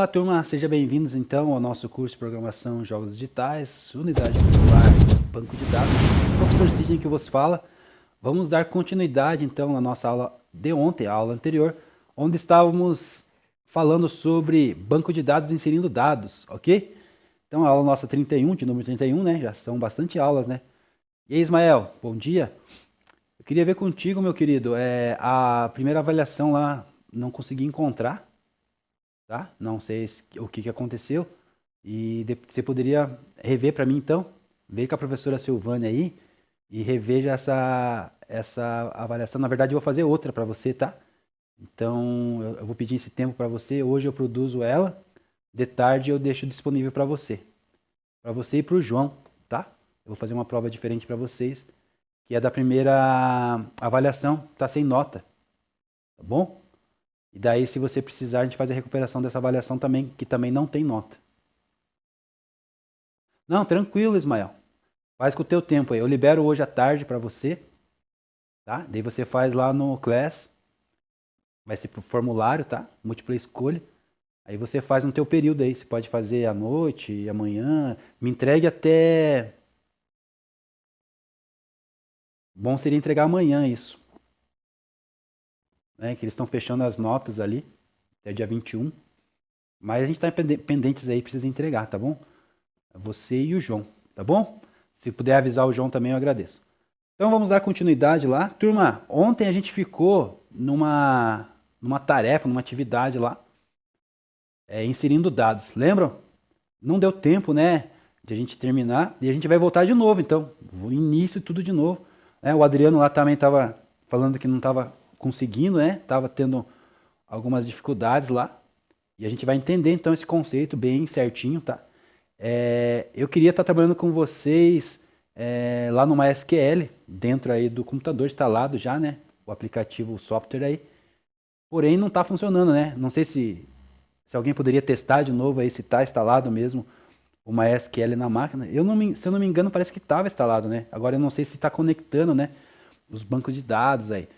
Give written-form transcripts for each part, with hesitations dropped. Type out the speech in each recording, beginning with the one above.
Olá, turma, sejam bem-vindos então ao nosso curso de Programação em Jogos Digitais, Unidade Popular, Banco de Dados. Professor Sidney que vos fala. Vamos dar continuidade então na nossa aula de ontem, a aula anterior, onde estávamos falando sobre banco de dados inserindo dados, ok? Então a aula nossa 31, de número 31, né? Já são bastante aulas, né? E aí, Ismael, bom dia. Eu queria ver contigo, meu querido, a primeira avaliação lá não consegui encontrar, tá? Não sei o que aconteceu. E você poderia rever para mim então? Ver com a professora Silvânia aí e reveja essa avaliação. Na verdade, eu vou fazer outra para você, tá? Então, eu vou pedir esse tempo para você. Hoje eu produzo ela. De tarde eu deixo disponível para você. Para você e para o João, tá? Eu vou fazer uma prova diferente para vocês, que é da primeira avaliação, tá sem nota, tá bom? E daí, se você precisar, a gente faz a recuperação dessa avaliação também, que também não tem nota. Não, tranquilo, Ismael. Faz com o teu tempo aí. Eu libero hoje à tarde para você, tá? Daí você faz lá no Class, vai ser pro formulário, tá? Múltipla escolha. Aí você faz no teu período aí. Você pode fazer à noite, amanhã. Me entregue até. Bom seria entregar amanhã isso, né? Que eles estão fechando as notas ali, até dia 21. Mas a gente tá pendentes aí, precisa entregar, tá bom? Você e o João, tá bom? Se puder avisar o João também, eu agradeço. Então vamos dar continuidade lá. Turma, ontem a gente ficou numa tarefa, numa atividade lá, inserindo dados. Lembram? Não deu tempo, né, de a gente terminar. E a gente vai voltar de novo, então. O início, tudo de novo. O Adriano lá também estava falando que não estava conseguindo, né? Estava tendo algumas dificuldades lá. E a gente vai entender, então, esse conceito bem certinho, tá? Eu queria estar trabalhando com vocês lá no MySQL, dentro aí do computador instalado já, né? O aplicativo, o software aí. Porém, não está funcionando, né? Não sei se alguém poderia testar de novo aí se está instalado mesmo o MySQL na máquina. Se eu não me engano, parece que estava instalado, né? Agora eu não sei se está conectando, né? Os bancos de dados aí.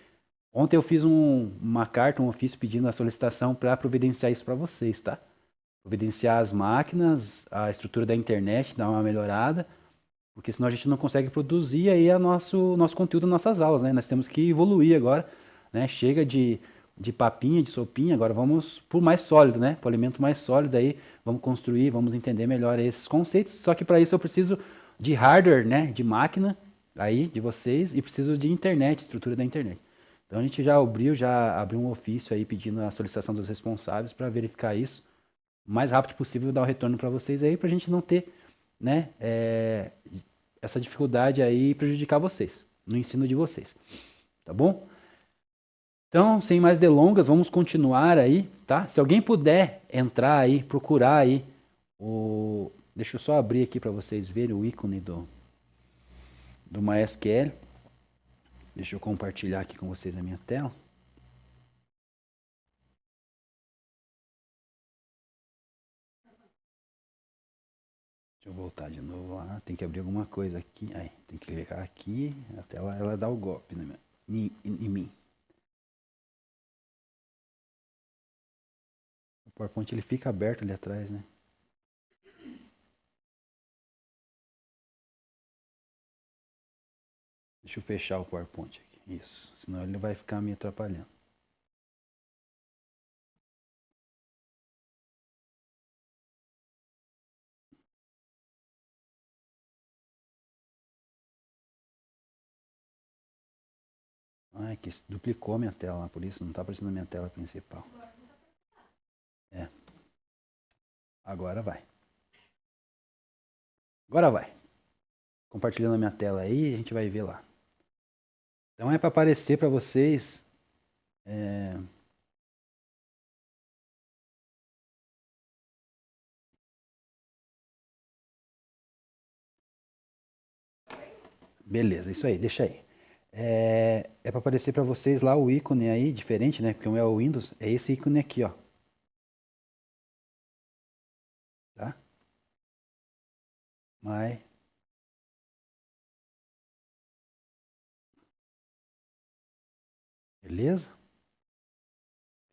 Ontem eu fiz uma carta, um ofício pedindo a solicitação para providenciar isso para vocês, tá? Providenciar as máquinas, a estrutura da internet, dar uma melhorada, porque senão a gente não consegue produzir aí nosso conteúdo nas nossas aulas, né? Nós temos que evoluir agora, né? Chega de papinha, de sopinha, agora vamos por mais sólido, né? Para o alimento mais sólido aí, vamos construir, vamos entender melhor esses conceitos. Só que para isso eu preciso de hardware, né? De máquina aí de vocês e preciso de internet, estrutura da internet. Então a gente já abriu um ofício aí pedindo a solicitação dos responsáveis para verificar isso o mais rápido possível, dar o retorno para vocês aí, para a gente não ter, né, essa dificuldade aí e prejudicar vocês, no ensino de vocês, tá bom? Então, sem mais delongas, vamos continuar aí, tá? Se alguém puder entrar aí, procurar aí deixa eu só abrir aqui para vocês verem o ícone do MySQL. Deixa eu compartilhar aqui com vocês a minha tela. Deixa eu voltar de novo lá. Tem que abrir alguma coisa aqui. Aí, tem que clicar aqui. A tela ela dá o golpe, né, em mim. O PowerPoint ele fica aberto ali atrás, né? Deixa eu fechar o PowerPoint aqui. Isso. Senão ele vai ficar me atrapalhando. Ai, que duplicou a minha tela, por isso não está aparecendo a minha tela principal. É. Agora vai. Agora vai. Compartilhando a minha tela aí, a gente vai ver lá. Então é para aparecer para vocês. É... Beleza, isso aí, deixa aí. É para aparecer para vocês lá o ícone aí, diferente, né? Porque um é o Windows, é esse ícone aqui, ó. Tá? Mas, beleza?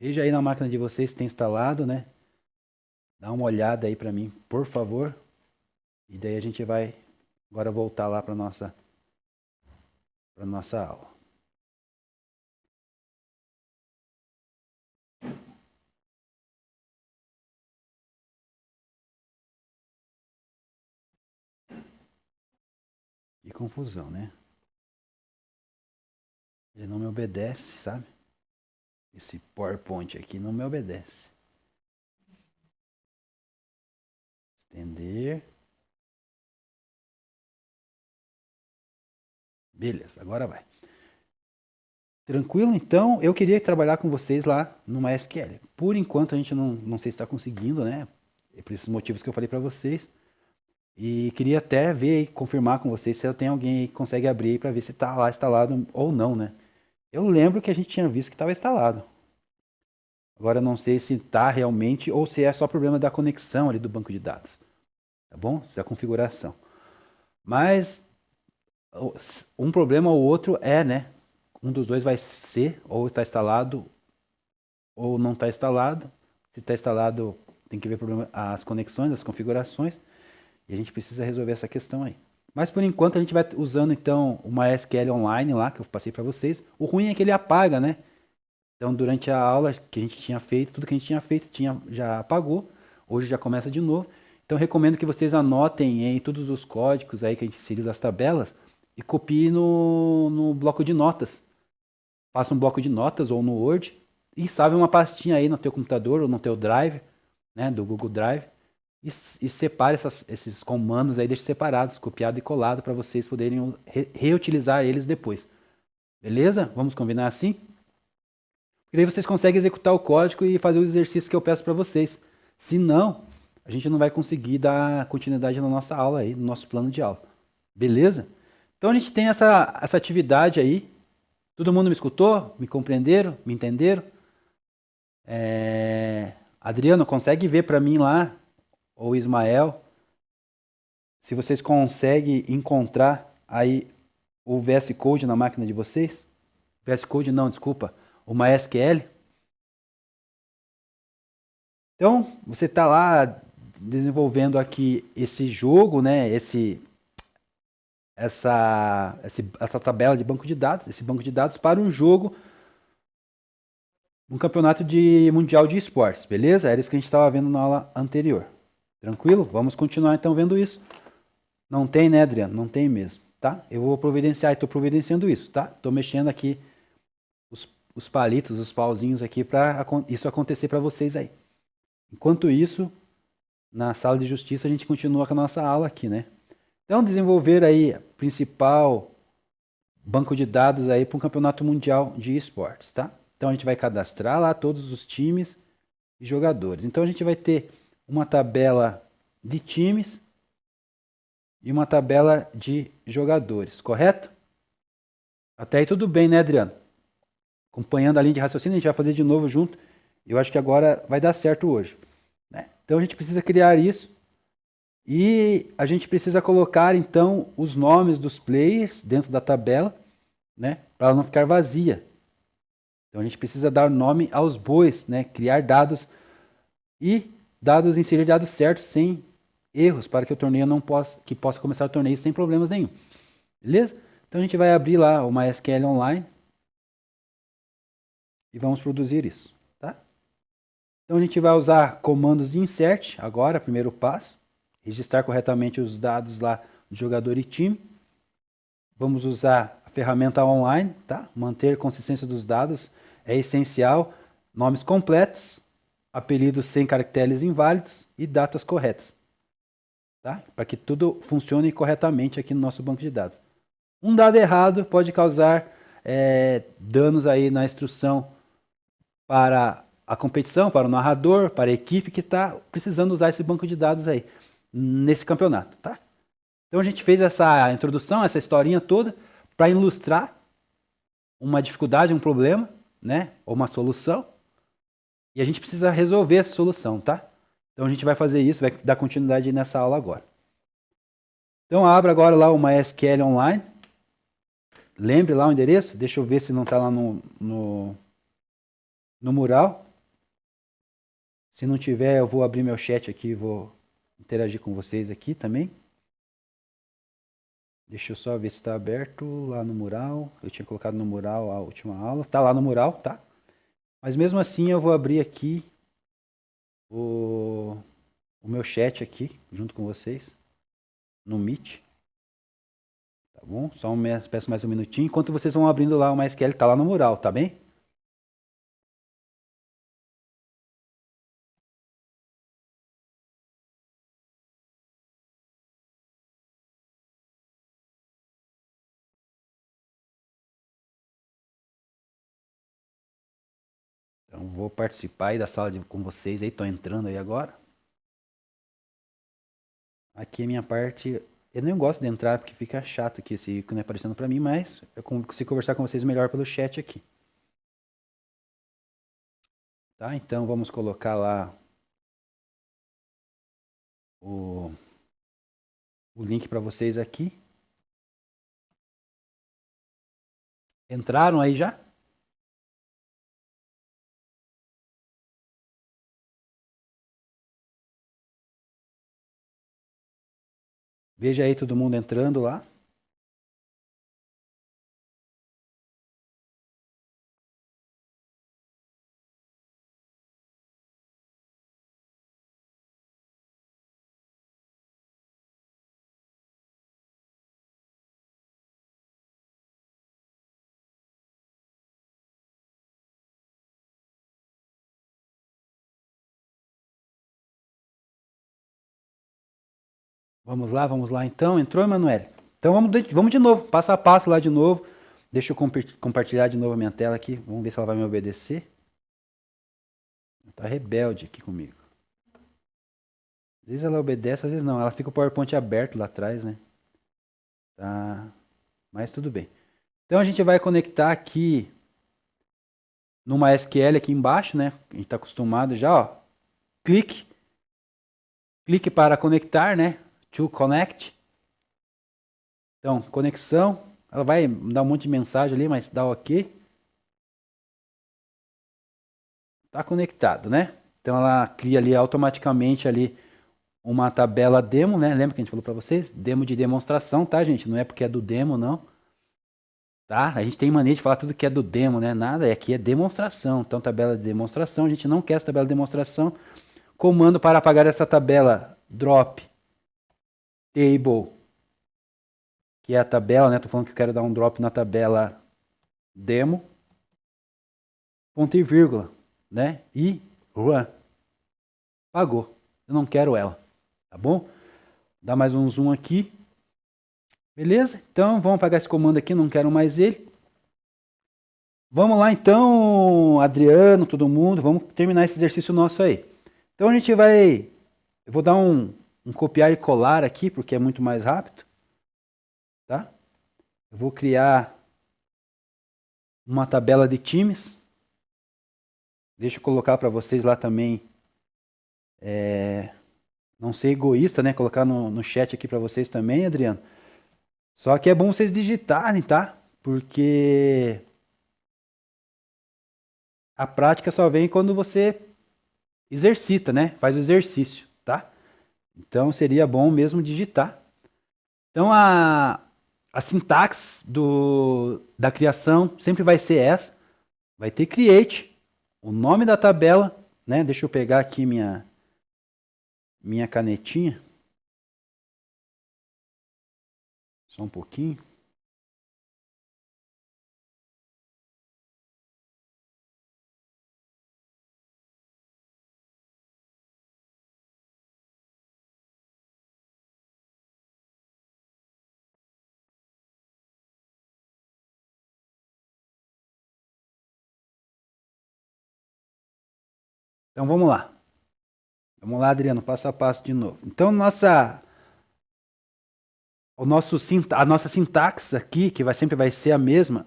Veja aí na máquina de vocês se tem instalado, né? Dá uma olhada aí para mim, por favor. E daí a gente vai agora voltar lá para nossa aula. Que confusão, né? Ele não me obedece, sabe? Esse PowerPoint aqui não me obedece. Estender. Beleza, agora vai. Tranquilo? Então, eu queria trabalhar com vocês lá no MySQL. Por enquanto, a gente não sei se está conseguindo, né? Por esses motivos que eu falei para vocês. E queria até ver e confirmar com vocês se eu tenho alguém que consegue abrir para ver se está lá instalado ou não, né? Eu lembro que a gente tinha visto que estava instalado. Agora eu não sei se está realmente ou se é só problema da conexão ali do banco de dados. Tá bom? Se é a configuração. Mas um problema ou outro é, né? Um dos dois vai ser ou está instalado ou não está instalado. Se está instalado, tem que ver as conexões, as configurações. E a gente precisa resolver essa questão aí. Mas por enquanto a gente vai usando então o MySQL Online lá, que eu passei para vocês. O ruim é que ele apaga, né? Então durante a aula que a gente tinha feito, tudo que a gente tinha feito já apagou. Hoje já começa de novo. Então recomendo que vocês anotem em todos os códigos aí que a gente inseriu das tabelas e copie no bloco de notas. Faça um bloco de notas ou no Word e salve uma pastinha aí no teu computador ou no teu Drive, né, do Google Drive. E separe esses comandos aí, deixe separados, copiado e colado, para vocês poderem reutilizar eles depois. Beleza? Vamos combinar assim? E daí vocês conseguem executar o código e fazer os exercícios que eu peço para vocês. Se não, a gente não vai conseguir dar continuidade na nossa aula aí, no nosso plano de aula. Beleza? Então a gente tem essa atividade aí. Todo mundo me escutou? Me compreenderam? Me entenderam? Adriano, consegue ver para mim lá, ou Ismael, se vocês conseguem encontrar aí o VS Code na máquina de vocês? VS Code não, desculpa, o MySQL. Então, você está lá desenvolvendo aqui esse jogo, né? Essa tabela de banco de dados, esse banco de dados para um jogo, um campeonato mundial de esportes, beleza? Era isso que a gente estava vendo na aula anterior. Tranquilo? Vamos continuar então vendo isso. Não tem, né, Adriano? Não tem mesmo, tá? Eu vou providenciar, estou providenciando isso, tá? Estou mexendo aqui os palitos, os pauzinhos aqui para isso acontecer para vocês aí. Enquanto isso, na sala de justiça a gente continua com a nossa aula aqui, né? Então, desenvolver aí principal banco de dados aí para um campeonato mundial de esportes, tá? Então a gente vai cadastrar lá todos os times e jogadores. Então a gente vai ter uma tabela de times e uma tabela de jogadores, correto? Até aí tudo bem, né, Adriano? Acompanhando a linha de raciocínio, a gente vai fazer de novo junto. Eu acho que agora vai dar certo hoje, né? Então a gente precisa criar isso e a gente precisa colocar então os nomes dos players dentro da tabela, né, para ela não ficar vazia. Então a gente precisa dar nome aos bois, né, criar dados e inserir dados certos sem erros para que o torneio possa começar o torneio sem problemas nenhum. Beleza? Então a gente vai abrir lá o MySQL Online e vamos produzir isso, tá? Então a gente vai usar comandos de insert agora, primeiro passo, registrar corretamente os dados lá do jogador e time. Vamos usar a ferramenta online, tá? Manter consistência dos dados é essencial. Nomes completos, apelidos sem caracteres inválidos e datas corretas, tá? Para que tudo funcione corretamente aqui no nosso banco de dados. Um dado errado pode causar danos aí na instrução para a competição, para o narrador, para a equipe que está precisando usar esse banco de dados aí nesse campeonato, tá? Então a gente fez essa introdução, essa historinha toda para ilustrar uma dificuldade, um problema, né, ou uma solução, e a gente precisa resolver essa solução, tá? Então a gente vai fazer isso, vai dar continuidade nessa aula agora. Então abra agora lá o MySQL Online. Lembre lá o endereço, deixa eu ver se não está lá no mural. Se não tiver, eu vou abrir meu chat aqui e vou interagir com vocês aqui também. Deixa eu só ver se está aberto lá no mural. Eu tinha colocado no mural a última aula. Tá lá no mural, tá? Mas mesmo assim eu vou abrir aqui o meu chat aqui, junto com vocês, no Meet. Tá bom? Só peço mais um minutinho. Enquanto vocês vão abrindo lá o MySQL, tá lá no mural, tá bem? Então vou participar aí da sala com vocês aí, tô entrando aí agora. Aqui a minha parte, eu não gosto de entrar porque fica chato aqui esse ícone aparecendo para mim, mas eu consigo conversar com vocês melhor pelo chat aqui. Tá? Então vamos colocar lá o link para vocês aqui. Entraram aí já? Veja aí todo mundo entrando lá. Vamos lá então. Entrou, Emanuele? Então vamos de novo, passo a passo lá de novo. Deixa eu compartilhar de novo a minha tela aqui. Vamos ver se ela vai me obedecer. Tá rebelde aqui comigo. Às vezes ela obedece, às vezes não. Ela fica o PowerPoint aberto lá atrás, né? Tá. Mas tudo bem. Então a gente vai conectar aqui no MySQL aqui embaixo, né? A gente está acostumado já, ó. Clique para conectar, né? To connect. Então, conexão. Ela vai dar um monte de mensagem ali, mas dá OK. Tá conectado, né? Então ela cria ali automaticamente ali uma tabela demo, né? Lembra que a gente falou para vocês? Demo de demonstração, tá, gente? Não é porque é do demo, não. Tá? A gente tem mania de falar tudo que é do demo, né? Nada, aqui é demonstração. Então, tabela de demonstração, a gente não quer essa tabela de demonstração. Comando para apagar essa tabela, drop table, que é a tabela, né? Tô falando que eu quero dar um drop na tabela demo, ponto e vírgula, né? E run. Apagou. Eu não quero ela, tá bom? Dá mais um zoom aqui. Beleza? Então, vamos apagar esse comando aqui, não quero mais ele. Vamos lá então, Adriano, todo mundo, vamos terminar esse exercício nosso aí. Então a gente vai, eu vou dar um copiar e colar aqui, porque é muito mais rápido, tá? Eu vou criar uma tabela de times. Deixa eu colocar para vocês lá também, não ser egoísta, né? Colocar no chat aqui para vocês também, Adriano. Só que é bom vocês digitarem, tá? Porque a prática só vem quando você exercita, né? Faz o exercício, tá? Então seria bom mesmo digitar. Então a sintaxe da criação sempre vai ser essa. Vai ter create, o nome da tabela, né? Deixa eu pegar aqui minha canetinha. Só um pouquinho. Então vamos lá. Vamos lá, Adriano, passo a passo de novo. Então a nossa sintaxe aqui, que sempre vai ser a mesma,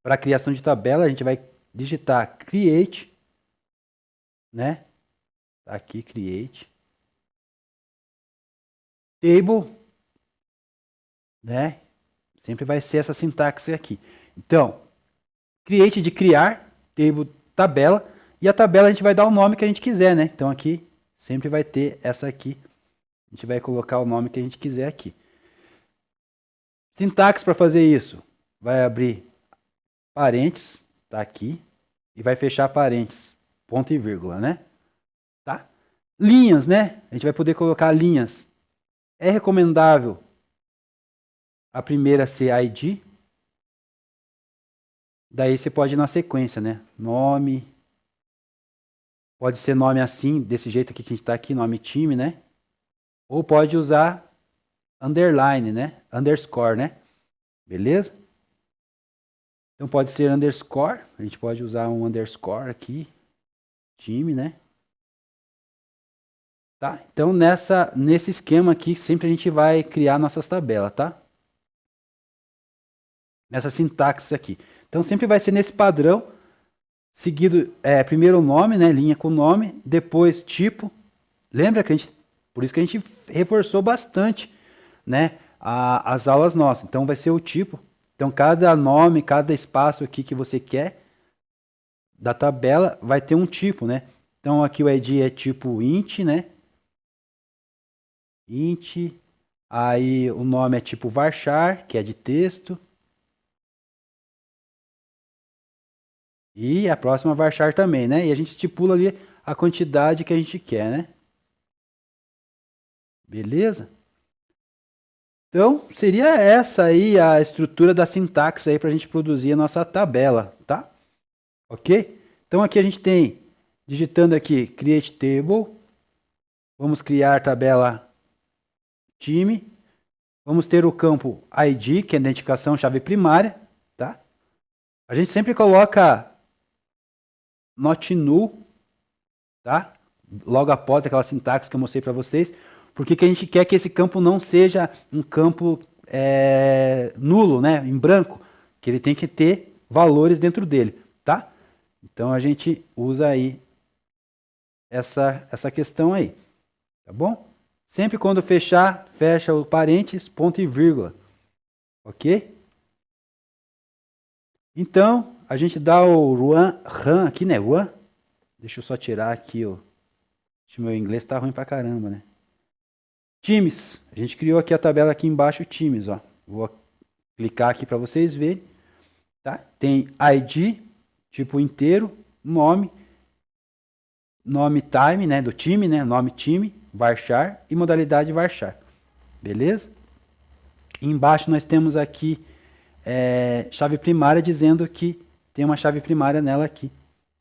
para a criação de tabela, a gente vai digitar create, né? Tá aqui, create. Table, né? Sempre vai ser essa sintaxe aqui. Então, create de criar, table, tabela, E a tabela a gente vai dar o nome que a gente quiser, né? Então aqui sempre vai ter essa aqui. A gente vai colocar o nome que a gente quiser aqui. Sintaxe para fazer isso. Vai abrir parênteses, tá aqui. E vai fechar parênteses, ponto e vírgula, né? Tá? Linhas, né? A gente vai poder colocar linhas. É recomendável a primeira ser ID. Daí você pode ir na sequência, né? Nome. Pode ser nome assim, desse jeito aqui que a gente está aqui, nome time, né? Ou pode usar underline, né? Underscore, né? Beleza? Então pode ser underscore. A gente pode usar um underscore aqui. Time, né? Tá? Então nesse esquema aqui, sempre a gente vai criar nossas tabelas, tá? Nessa sintaxe aqui. Então sempre vai ser nesse padrão. Seguido, primeiro o nome, né? Linha com nome. Depois tipo. Lembra que por isso que a gente reforçou bastante, né? As aulas nossas. Então vai ser o tipo. Então cada nome, cada espaço aqui que você quer da tabela vai ter um tipo, né? Então aqui o ID é tipo int, né? Int. Aí o nome é tipo varchar, que é de texto. E a próxima varchar também, né? E a gente estipula ali a quantidade que a gente quer, né? Beleza? Então, seria essa aí a estrutura da sintaxe aí para a gente produzir a nossa tabela, tá? Ok? Então aqui a gente tem, digitando aqui, create table, vamos criar tabela time, vamos ter o campo ID, que é identificação chave primária, tá? A gente sempre coloca not null, tá? Logo após aquela sintaxe que eu mostrei para vocês, porque que a gente quer que esse campo não seja um campo nulo, né? Em branco, que ele tem que ter valores dentro dele, tá? Então a gente usa aí essa questão aí, tá bom? Sempre quando fechar, fecha o parênteses, ponto e vírgula, ok? Então a gente dá o run aqui, né? Run. Deixa eu só tirar aqui o meu inglês tá ruim pra caramba, né? Times. A gente criou aqui a tabela aqui embaixo, times, ó. Vou clicar aqui para vocês verem, tá? Tem ID, tipo inteiro, nome time, né, do time, né, nome time, varchar e modalidade varchar. Beleza? E embaixo nós temos aqui chave primária dizendo que tem uma chave primária nela aqui,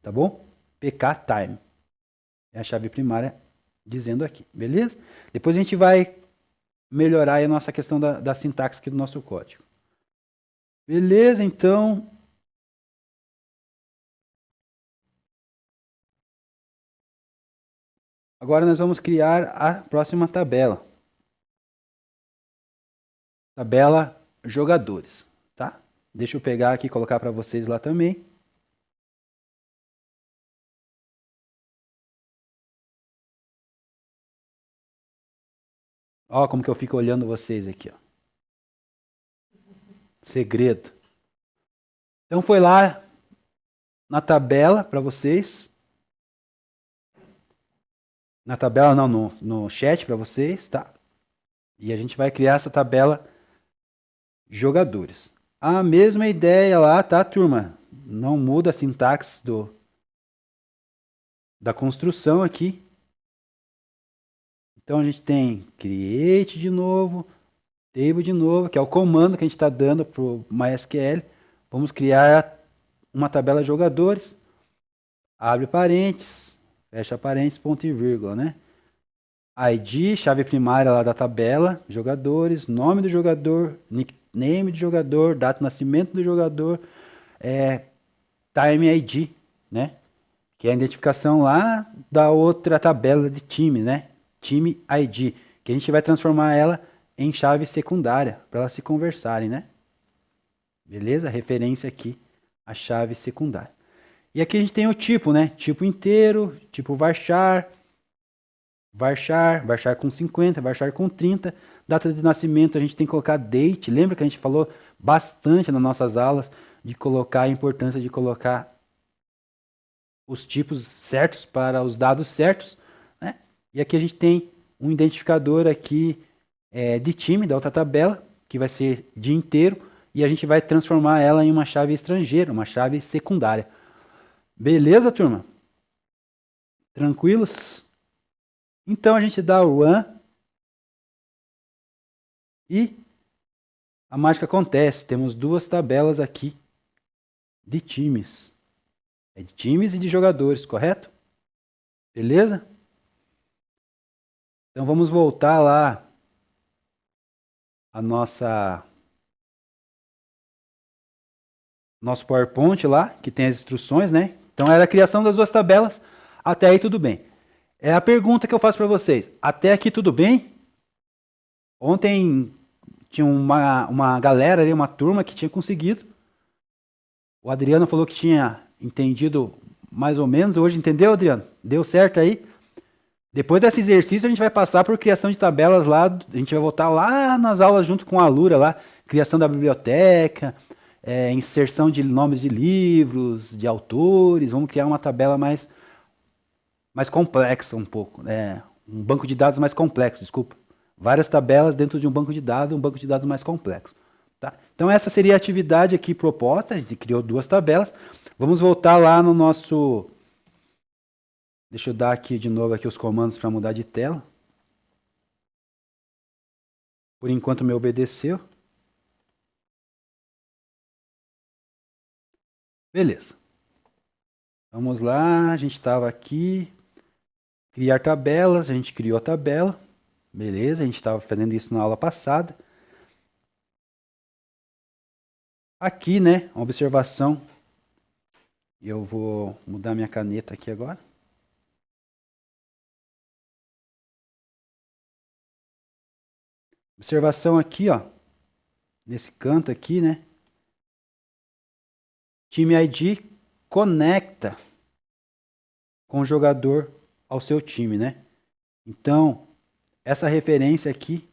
tá bom? PK time. É a chave primária dizendo aqui, beleza? Depois a gente vai melhorar aí a nossa questão da sintaxe aqui do nosso código. Beleza, então. Agora nós vamos criar a próxima tabela. Tabela jogadores, tá? Deixa eu pegar aqui e colocar para vocês lá também. Ó, como que eu fico olhando vocês aqui, ó. Segredo. Então foi lá na tabela para vocês. Na tabela não, no chat para vocês, tá? E a gente vai criar essa tabela jogadores. A mesma ideia lá, tá, turma? Não muda a sintaxe da construção aqui. Então a gente tem create de novo, table de novo, que é o comando que a gente está dando para o MySQL. Vamos criar uma tabela jogadores, abre parênteses, fecha parênteses, ponto e vírgula, né? ID, chave primária lá da tabela, jogadores, nome do jogador, nickname do jogador, data de nascimento do jogador, time ID, né? Que é a identificação lá da outra tabela de time, né? Time ID, que a gente vai transformar ela em chave secundária para elas se conversarem, né? Beleza? Referência aqui a chave secundária. E aqui a gente tem o tipo, né? Tipo inteiro, tipo varchar, varchar com 50, varchar com 30. Data de nascimento a gente tem que colocar date. Lembra que a gente falou bastante nas nossas aulas de colocar a importância de colocar os tipos certos para os dados certos, né? E aqui a gente tem um identificador aqui de time da outra tabela, que vai ser dia inteiro, e a gente vai transformar ela em uma chave estrangeira, uma chave secundária. Beleza, turma? Tranquilos? Então a gente dá o run e a mágica acontece. Temos duas tabelas aqui de times. É de times e de jogadores, correto? Beleza? Então vamos voltar lá a nosso PowerPoint lá, que tem as instruções, né? Então era a criação das duas tabelas. Até aí tudo bem. É a pergunta que eu faço para vocês. Até aqui tudo bem? Ontem tinha uma galera ali, uma turma que tinha conseguido. O Adriano falou que tinha entendido mais ou menos. Hoje entendeu, Adriano? Deu certo aí? Depois desse exercício a gente vai passar por criação de tabelas lá. A gente vai voltar lá nas aulas junto com a Lura lá. Criação da biblioteca, inserção de nomes de livros, de autores. Vamos criar uma tabela mais complexa um pouco. Um banco de dados mais complexo, desculpa. Várias tabelas dentro de um banco de dados mais complexo. Tá? Então essa seria a atividade aqui proposta, a gente criou duas tabelas. Vamos voltar lá no nosso... Deixa eu dar aqui de novo aqui os comandos para mudar de tela. Por enquanto me obedeceu. Beleza. Vamos lá, a gente estava aqui. Criar tabelas, a gente criou a tabela. Beleza, a gente estava fazendo isso na aula passada. Aqui, né, uma observação. Eu vou mudar minha caneta aqui agora. Observação aqui, ó. Nesse canto aqui, né? Time ID conecta com o jogador ao seu time, né? Então, essa referência aqui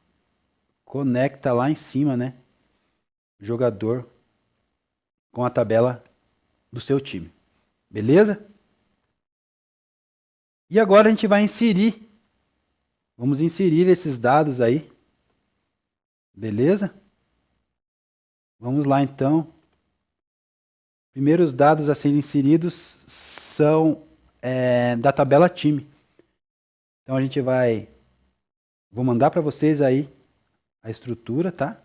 conecta lá em cima, né? Jogador com a tabela do seu time. Beleza? E agora a gente vai inserir. Vamos inserir esses dados aí. Beleza? Vamos lá então. Primeiros dados a serem inseridos são da tabela time. Então a gente vai... Vou mandar para vocês aí a estrutura, tá?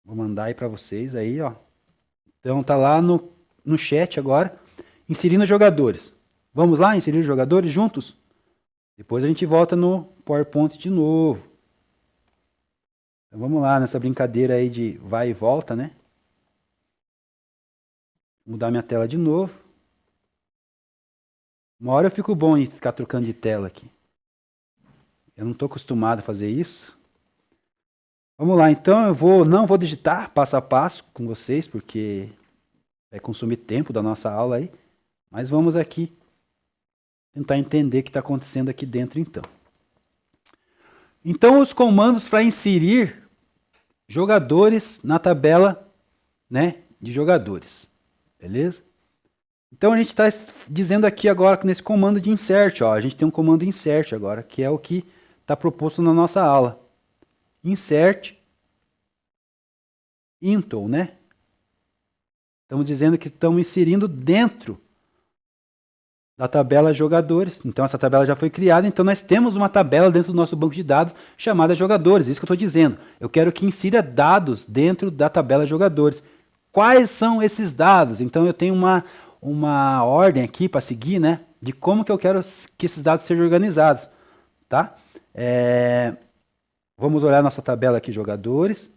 Vou mandar aí para vocês aí, ó. Então tá lá no chat agora, inserindo jogadores. Vamos lá inserir jogadores juntos? Depois a gente volta no PowerPoint de novo. Então vamos lá nessa brincadeira aí de vai e volta, né? Vou mudar minha tela de novo. Uma hora eu fico bom em ficar trocando de tela aqui. Eu não estou acostumado a fazer isso. Vamos lá, então eu não vou digitar passo a passo com vocês, porque vai consumir tempo da nossa aula aí. Mas vamos aqui tentar entender o que está acontecendo aqui dentro, então. Então, os comandos para inserir jogadores na tabela, né, de jogadores. Beleza? Então, a gente está dizendo aqui agora, nesse comando de insert, ó, a gente tem um comando insert agora, que é o que está proposto na nossa aula. Insert into, né? Estamos dizendo que estamos inserindo dentro da tabela jogadores. Então essa tabela já foi criada, então nós temos uma tabela dentro do nosso banco de dados chamada jogadores. Isso que eu estou dizendo. Eu quero que insira dados dentro da tabela jogadores. Quais são esses dados? Então eu tenho uma ordem aqui para seguir, né? De como que eu quero que esses dados sejam organizados, tá? Vamos olhar nossa tabela aqui, jogadores.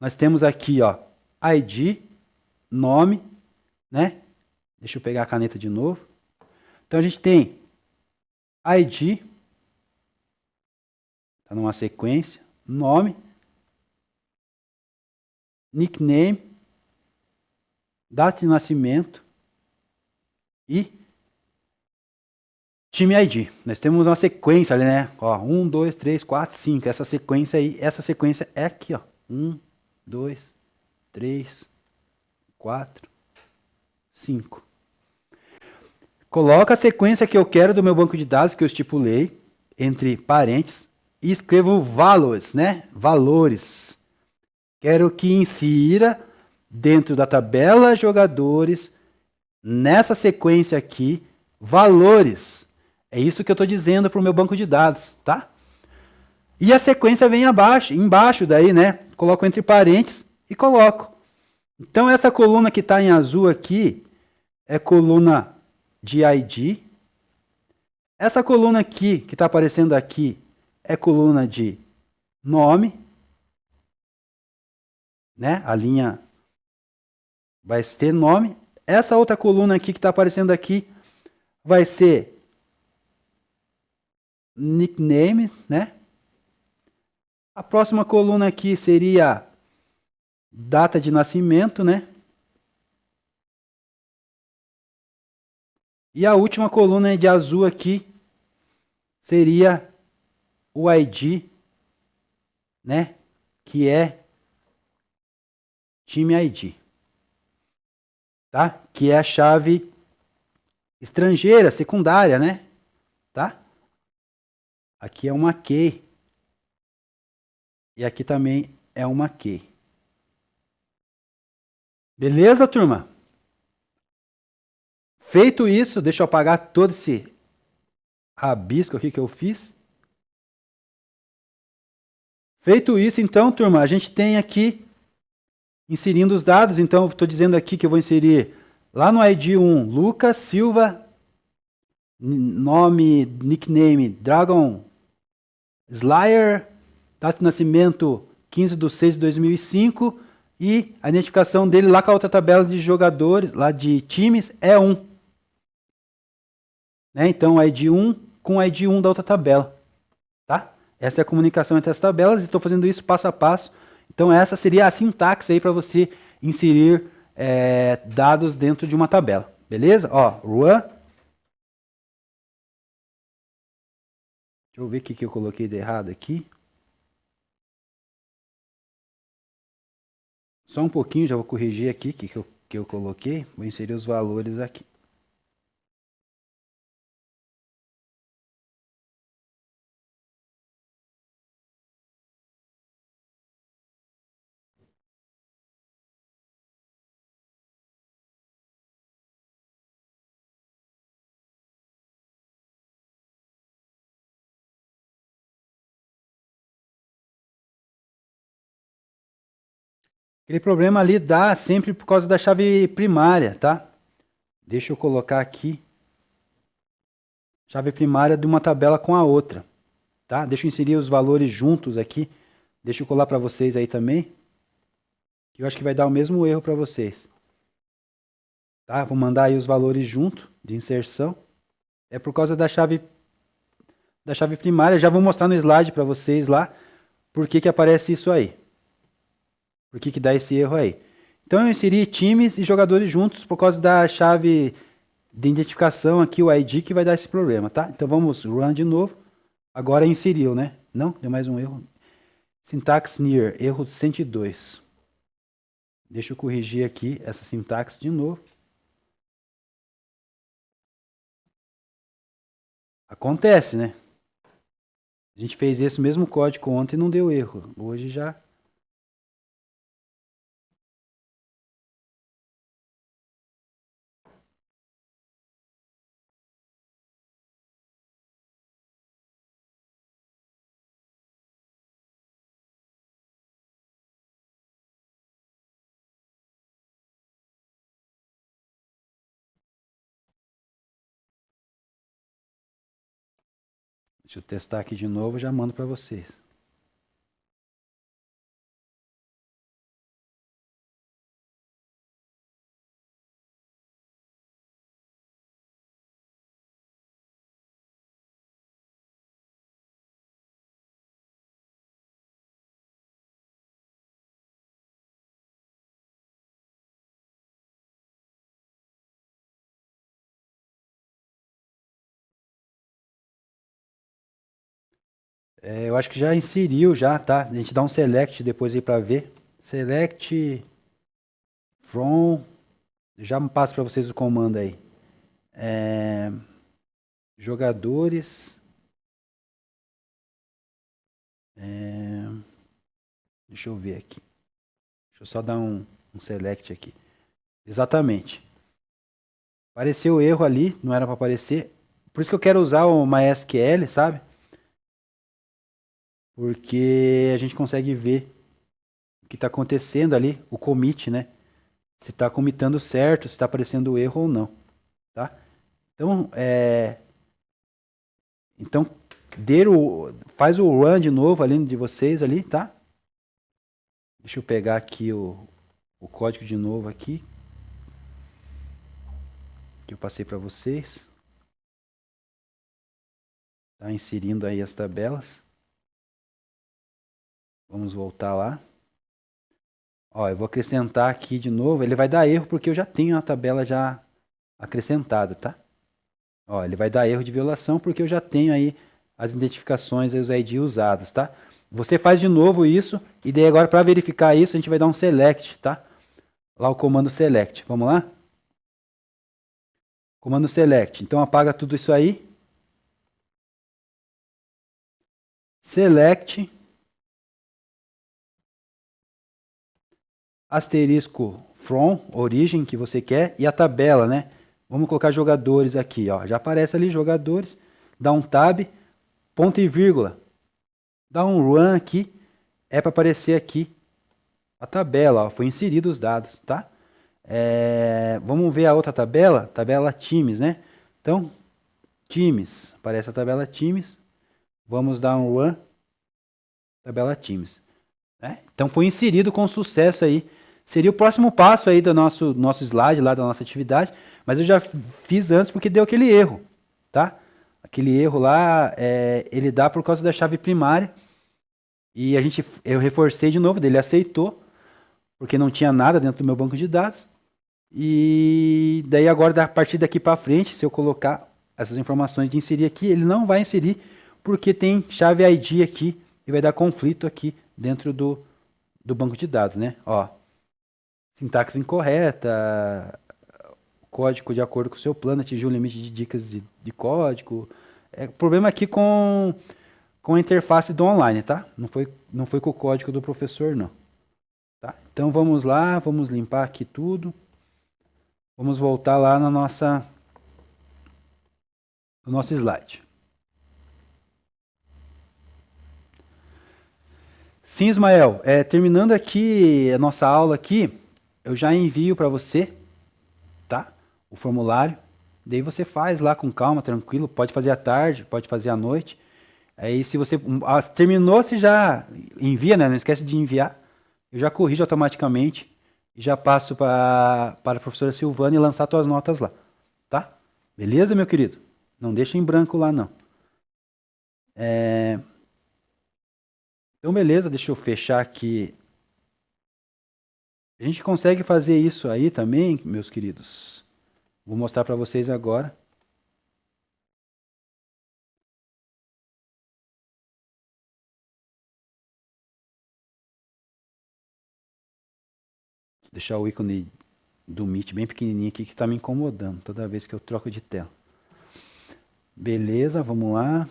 Nós temos aqui, ó, ID, nome, né? Deixa eu pegar a caneta de novo. Então a gente tem ID, está numa sequência, nome, nickname, data de nascimento e time ID. Nós temos uma sequência ali, né? Ó, 1, 2, 3, 4, 5. Essa sequência aí, essa sequência é aqui, ó. 1, 2, 3, 4, 5. Coloco a sequência que eu quero do meu banco de dados, que eu estipulei, entre parênteses, e escrevo values, né? Valores. Quero que insira dentro da tabela jogadores, nessa sequência aqui, valores. É isso que eu estou dizendo para o meu banco de dados, tá? E a sequência vem abaixo, embaixo daí, né? Coloco entre parênteses e coloco. Então, essa coluna que está em azul aqui é coluna de ID. Essa coluna aqui, que está aparecendo aqui, é coluna de nome. Né? A linha vai ter nome. Essa outra coluna aqui que está aparecendo aqui vai ser nickname, né? A próxima coluna aqui seria data de nascimento, né? E a última coluna de azul aqui seria o ID, né? Que é time ID, tá? Que é a chave estrangeira, secundária, né? Tá? Aqui é uma key. E aqui também é uma key. Beleza, turma? Feito isso, deixa eu apagar todo esse rabisco aqui que eu fiz. Feito isso, então, turma, a gente tem aqui inserindo os dados. Então, estou dizendo aqui que eu vou inserir lá no ID 1, Lucas Silva, nome, nickname, Dragon Slayer, data de nascimento 15/6/2005 e a identificação dele lá com a outra tabela de jogadores, lá de times, é 1. Né? Então, ID 1 com ID 1 da outra tabela. Tá? Essa é a comunicação entre as tabelas e estou fazendo isso passo a passo. Então, essa seria a sintaxe aí para você inserir dados dentro de uma tabela. Beleza? Ó, run. Deixa eu ver o que eu coloquei de errado aqui. Só um pouquinho, já vou corrigir aqui o que eu coloquei. Vou inserir os valores aqui. Aquele problema ali dá sempre por causa da chave primária, tá? Deixa eu colocar aqui. Chave primária de uma tabela com a outra. Tá? Deixa eu inserir os valores juntos aqui. Deixa eu colar para vocês aí também. Que eu acho que vai dar o mesmo erro para vocês. Tá? Vou mandar aí os valores junto de inserção. É por causa da chave primária. Já vou mostrar no slide para vocês lá por que aparece isso aí. Por que dá esse erro aí. Então eu inseri times e jogadores juntos por causa da chave de identificação aqui, o ID, que vai dar esse problema, tá? Então vamos run de novo. Agora inseriu, né? Não, deu mais um erro. Syntax near, erro 102. Deixa eu corrigir aqui essa sintaxe de novo. Acontece, né? A gente fez esse mesmo código ontem e não deu erro. Hoje já... Deixa eu testar aqui de novo e já mando para vocês. Eu acho que já inseriu já, tá? A gente dá um select depois aí para ver. Select from... Já passo para vocês o comando aí. É, jogadores. É, deixa eu ver aqui. Deixa eu só dar um select aqui. Exatamente. Apareceu erro ali, não era para aparecer. Por isso que eu quero usar o MySQL, sabe? Porque a gente consegue ver o que está acontecendo ali, o commit, né? Se está commitando certo, se está aparecendo erro ou não, tá? Então, então faz o run de novo ali de vocês ali, tá? Deixa eu pegar aqui o código de novo aqui, que eu passei para vocês. Tá inserindo aí as tabelas. Vamos voltar lá. Ó, eu vou acrescentar aqui de novo. Ele vai dar erro porque eu já tenho a tabela já acrescentada, tá? Ó, ele vai dar erro de violação porque eu já tenho aí as identificações e os ID usados, tá? Você faz de novo isso e daí agora para verificar isso a gente vai dar um select, tá? Lá o comando select. Vamos lá? Comando select. Então apaga tudo isso aí. Select asterisco from, origem que você quer, e a tabela, né? Vamos colocar jogadores aqui, ó. Já aparece ali jogadores. Dá um tab, ponto e vírgula. Dá um run aqui. É para aparecer aqui a tabela, ó. Foi inserido os dados, tá? Vamos ver a outra tabela, tabela times, né? Então, times, aparece a tabela times. Vamos dar um run, tabela times. Né? Então foi inserido com sucesso aí. Seria o próximo passo aí do nosso slide lá da nossa atividade, mas eu já fiz antes porque deu aquele erro, tá? Aquele erro lá, ele dá por causa da chave primária e eu reforcei de novo, ele aceitou porque não tinha nada dentro do meu banco de dados e daí agora a partir daqui para frente, se eu colocar essas informações de inserir aqui, ele não vai inserir porque tem chave ID aqui e vai dar conflito aqui dentro do banco de dados, né? Ó, sintaxe incorreta, código de acordo com o seu plano atingiu o limite de dicas de código. Problema aqui com a interface do online, tá? Não foi com o código do professor, não. Tá? Então vamos lá, vamos limpar aqui tudo. Vamos voltar lá no nosso slide. Sim, Ismael, terminando aqui a nossa aula aqui, eu já envio para você, tá? O formulário. Daí você faz lá com calma, tranquilo. Pode fazer à tarde, pode fazer à noite. Aí se você terminou, você já envia, né? Não esquece de enviar. Eu já corrijo automaticamente e já passo para a professora Silvana e lançar suas notas lá, tá? Beleza, meu querido? Não deixa em branco lá, não. Então, beleza, deixa eu fechar aqui. A gente consegue fazer isso aí também, meus queridos. Vou mostrar para vocês agora. Vou deixar o ícone do Meet bem pequenininho aqui que está me incomodando toda vez que eu troco de tela. Beleza, vamos lá.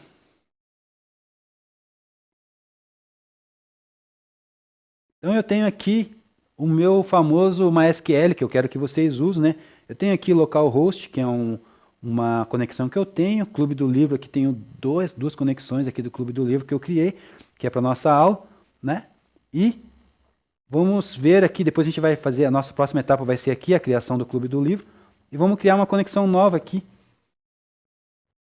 Então eu tenho aqui o meu famoso MySQL que eu quero que vocês usem, né? Eu tenho aqui localhost, que é uma conexão que eu tenho. Clube do Livro, aqui tenho duas conexões aqui do Clube do Livro que eu criei, que é para nossa aula, né? E vamos ver aqui, depois a gente vai fazer, a nossa próxima etapa vai ser aqui a criação do Clube do Livro. E vamos criar uma conexão nova aqui,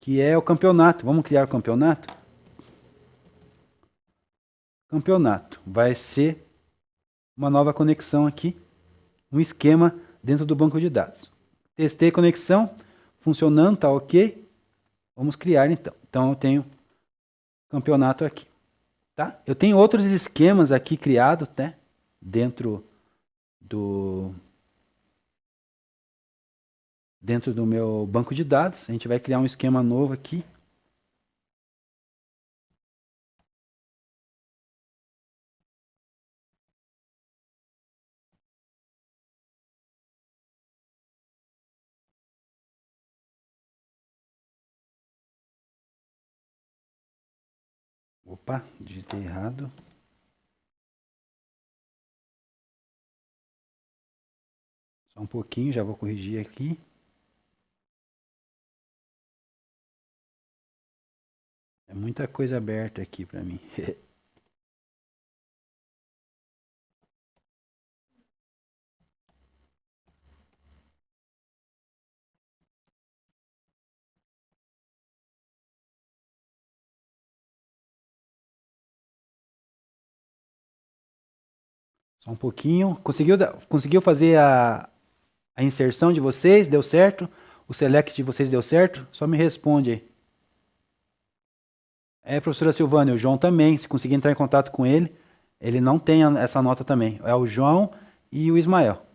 que é o campeonato. Vamos criar o campeonato? Campeonato. Vai ser uma nova conexão aqui, um esquema dentro do banco de dados. Testei a conexão, funcionando, tá ok. Vamos criar então. Então eu tenho campeonato aqui, tá? Eu tenho outros esquemas aqui criados, né? Dentro do dentro do meu banco de dados. A gente vai criar um esquema novo aqui. Opa, digitei errado. Só um pouquinho, já vou corrigir aqui. É muita coisa aberta aqui para mim. Só um pouquinho. Conseguiu fazer a inserção de vocês? Deu certo? O select de vocês deu certo? Só me responde aí. É, professora Silvânia, o João também. Se conseguir entrar em contato com ele, ele não tem essa nota também. É o João e o Ismael.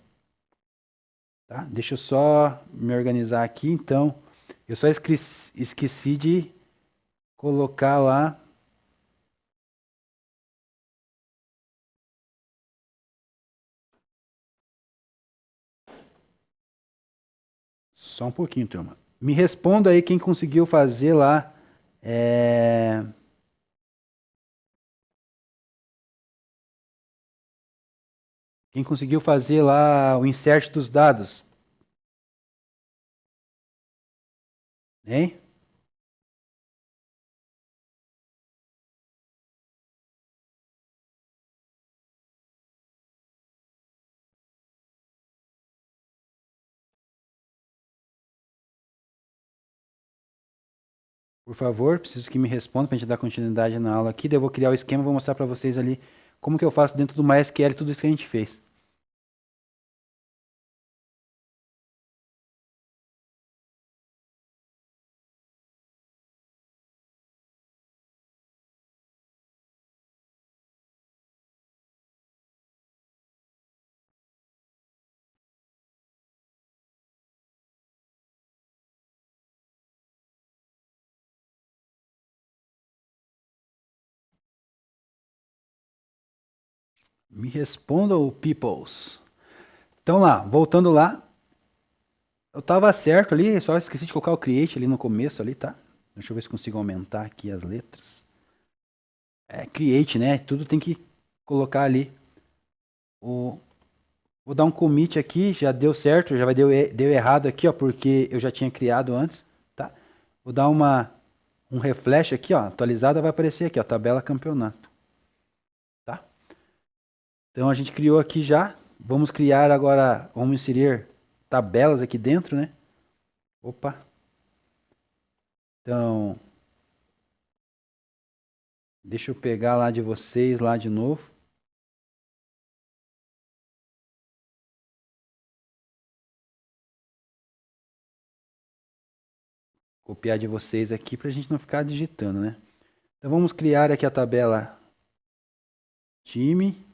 Tá? Deixa eu só me organizar aqui, então. Eu só esqueci de colocar lá. Só um pouquinho, turma. Me responda aí quem conseguiu fazer lá. é, Quem conseguiu fazer lá o insert dos dados. Hein? Por favor, preciso que me responda para a gente dar continuidade na aula aqui. Daí eu vou criar o esquema e vou mostrar para vocês ali como que eu faço dentro do MySQL tudo isso que a gente fez. Me respondam, peoples. Então lá, voltando lá, eu tava certo ali, só esqueci de colocar o create ali no começo ali, tá? Deixa eu ver se consigo aumentar aqui as letras. É create, né? Tudo tem que colocar ali. O... Vou dar um commit aqui, já deu certo, já deu errado aqui, ó, porque eu já tinha criado antes, tá? Vou dar um refresh aqui, ó, atualizada vai aparecer aqui, ó, tabela campeonato, tá? Então a gente criou aqui já, vamos criar agora, vamos inserir tabelas aqui dentro, né? Opa. Então, deixa eu pegar lá de vocês lá de novo. Copiar de vocês aqui para a gente não ficar digitando, né? Então vamos criar aqui a tabela time.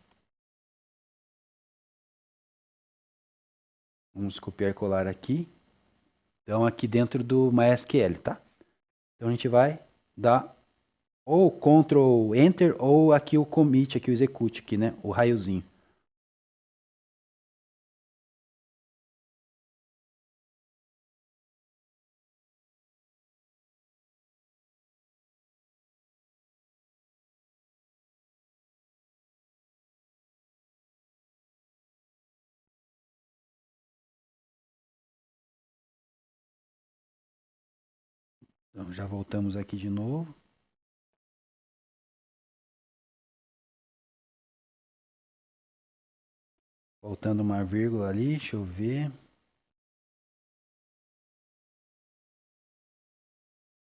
Vamos copiar e colar aqui. Então aqui dentro do MySQL, tá? Então a gente vai dar ou Ctrl Enter ou aqui o commit, aqui o execute aqui, né? O raiozinho. Então já voltamos aqui de novo. Voltando uma vírgula ali, deixa eu ver.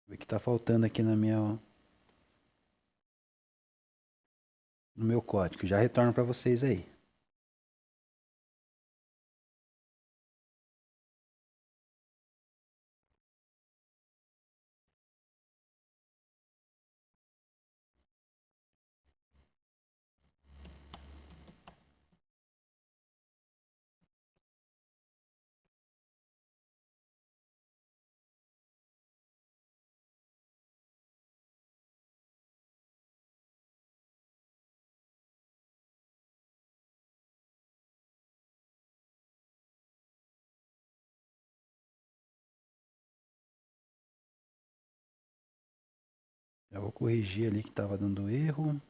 O que está faltando aqui no meu código. Já retorno para vocês aí. Já vou corrigir ali que estava dando erro.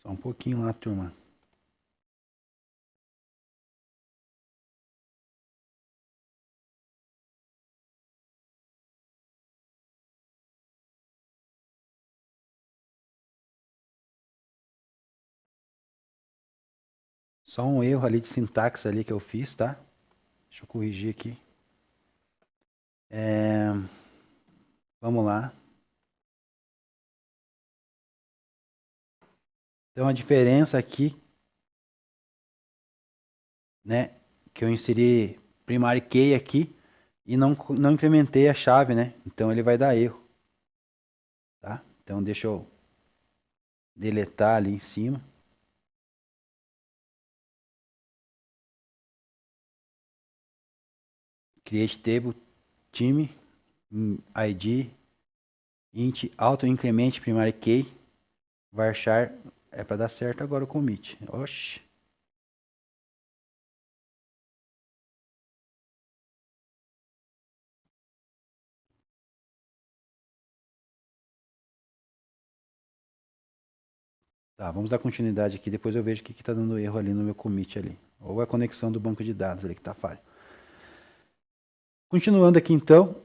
Só um pouquinho lá, turma. Só um erro ali de sintaxe ali que eu fiz, tá? Deixa eu corrigir aqui. Vamos lá. Então a diferença aqui, né? Que eu inseri primary key aqui e não incrementei a chave, né? Então ele vai dar erro, tá? Então deixa eu deletar ali em cima. Create table, time, ID, int, auto increment primary key, varchar, é para dar certo agora o commit. Oxi. Tá, vamos dar continuidade aqui, depois eu vejo o que está dando erro ali no meu commit ali. Ou a conexão do banco de dados ali que está falha. Continuando aqui então,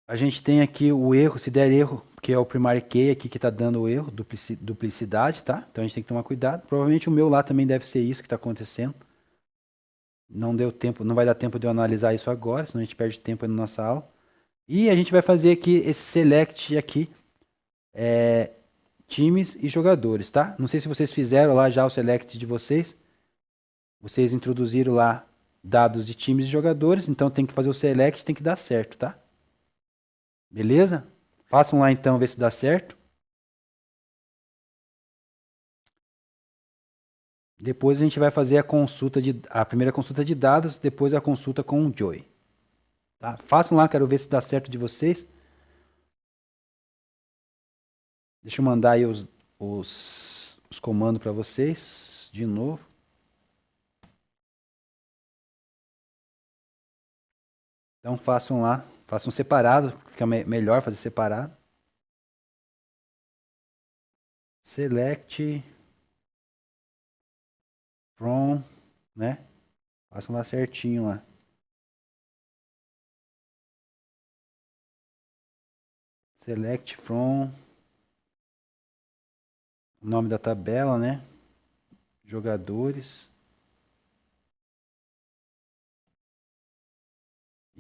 a gente tem aqui o erro, se der erro, que é o primary key aqui que está dando o erro, duplicidade, tá? Então a gente tem que tomar cuidado. Provavelmente o meu lá também deve ser isso que está acontecendo. Não deu tempo, não vai dar tempo de eu analisar isso agora, senão a gente perde tempo na nossa aula. E a gente vai fazer aqui esse select aqui, times e jogadores, tá? Não sei se vocês fizeram lá já o select de vocês. Vocês introduziram lá dados de times e jogadores, então tem que fazer o select, tem que dar certo, tá? Beleza? Façam lá então, ver se dá certo. Depois a gente vai fazer a primeira consulta de dados, depois a consulta com o Joey. Tá? Façam lá, quero ver se dá certo de vocês. Deixa eu mandar aí os comandos para vocês de novo. Então façam lá, façam separado, fica melhor fazer separado. Select from, né? Façam lá certinho lá. Select from, o nome da tabela, né? Jogadores.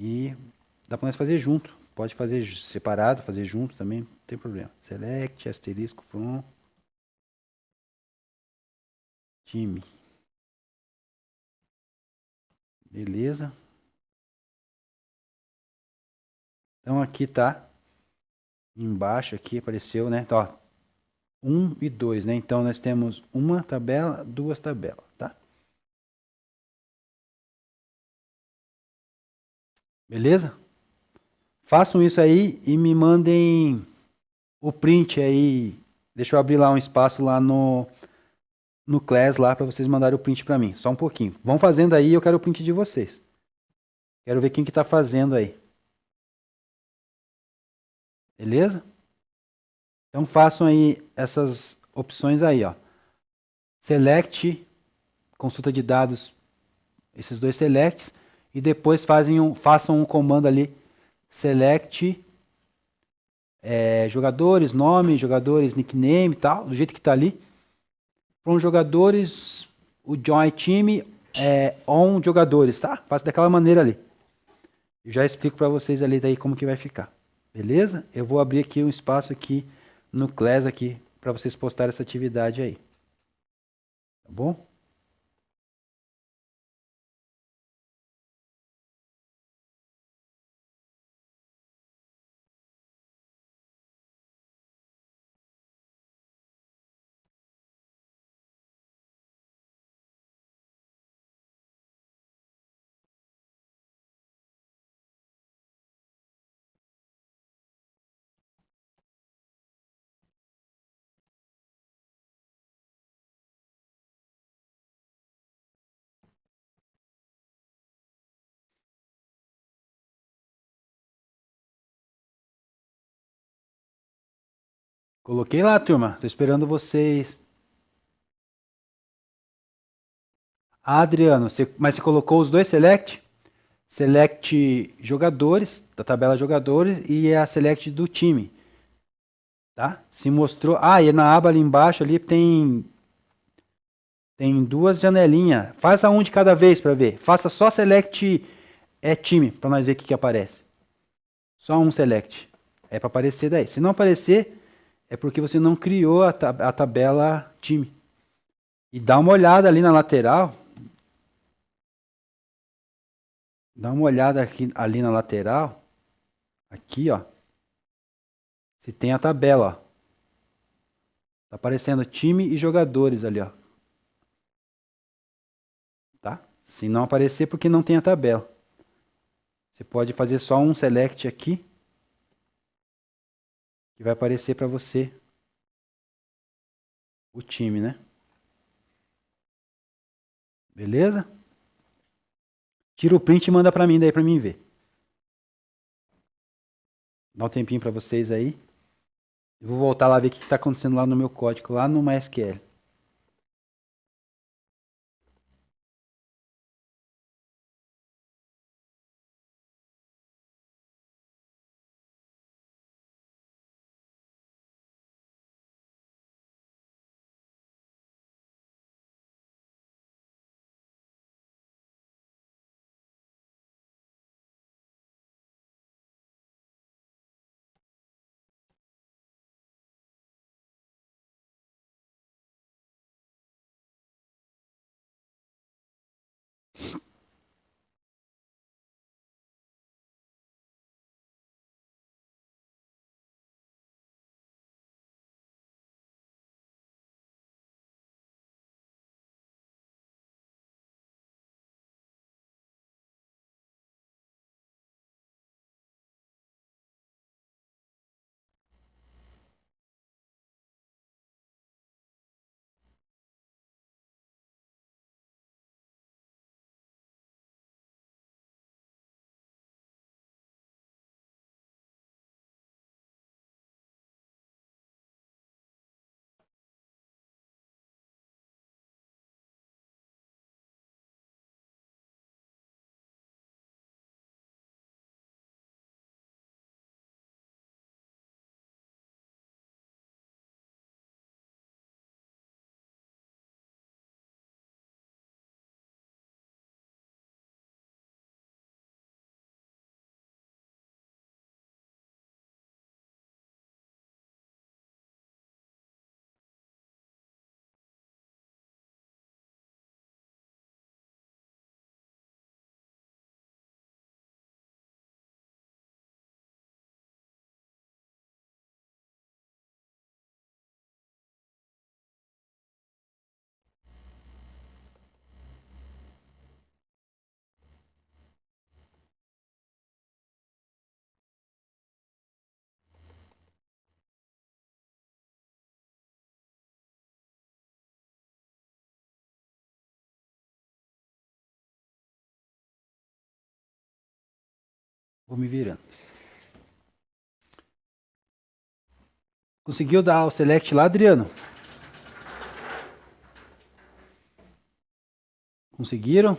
E dá para nós fazer junto. Pode fazer separado, fazer junto também, não tem problema. Select, asterisco, from, time. Beleza. Então aqui tá. Embaixo aqui apareceu, né? Então, ó, 1 e 2, né? Então nós temos uma tabela, duas tabelas, tá? Beleza? Façam isso aí e me mandem o print aí. Deixa eu abrir lá um espaço lá no Class lá para vocês mandarem o print para mim. Só um pouquinho. Vão fazendo aí, eu quero o print de vocês. Quero ver quem que tá fazendo aí. Beleza? Então façam aí essas opções aí, ó. Select, consulta de dados, esses dois selects, e depois façam um comando ali, select jogadores, nome, jogadores, nickname e tal, do jeito que tá ali. From jogadores, o join time on jogadores, tá? Faça daquela maneira ali. Eu já explico para vocês ali daí como que vai ficar. Beleza? Eu vou abrir aqui um espaço aqui no Class aqui para vocês postarem essa atividade aí. Tá bom? Coloquei lá, turma. Tô esperando vocês. Ah, Adriano, mas você colocou os dois select? Select jogadores, da tabela jogadores, e a select do time, tá? Se mostrou. Ah, e na aba ali embaixo ali tem duas janelinhas. Faça um de cada vez para ver. Faça só select time para nós ver o que aparece. Só um select. É para aparecer daí. Se não aparecer, é porque você não criou a tabela time. E dá uma olhada ali na lateral. Dá uma olhada aqui, ali na lateral. Aqui, ó. Se tem a tabela, ó. Tá aparecendo time e jogadores ali, ó. Tá? Se não aparecer, porque não tem a tabela. Você pode fazer só um select aqui. Que vai aparecer para você o time, né? Beleza? Tira o print e manda para mim daí para mim ver. Dá um tempinho para vocês aí. Eu vou voltar lá ver o que está acontecendo lá no meu código, lá no MySQL. Vou me virando. Conseguiu dar o select lá, Adriano? Conseguiram?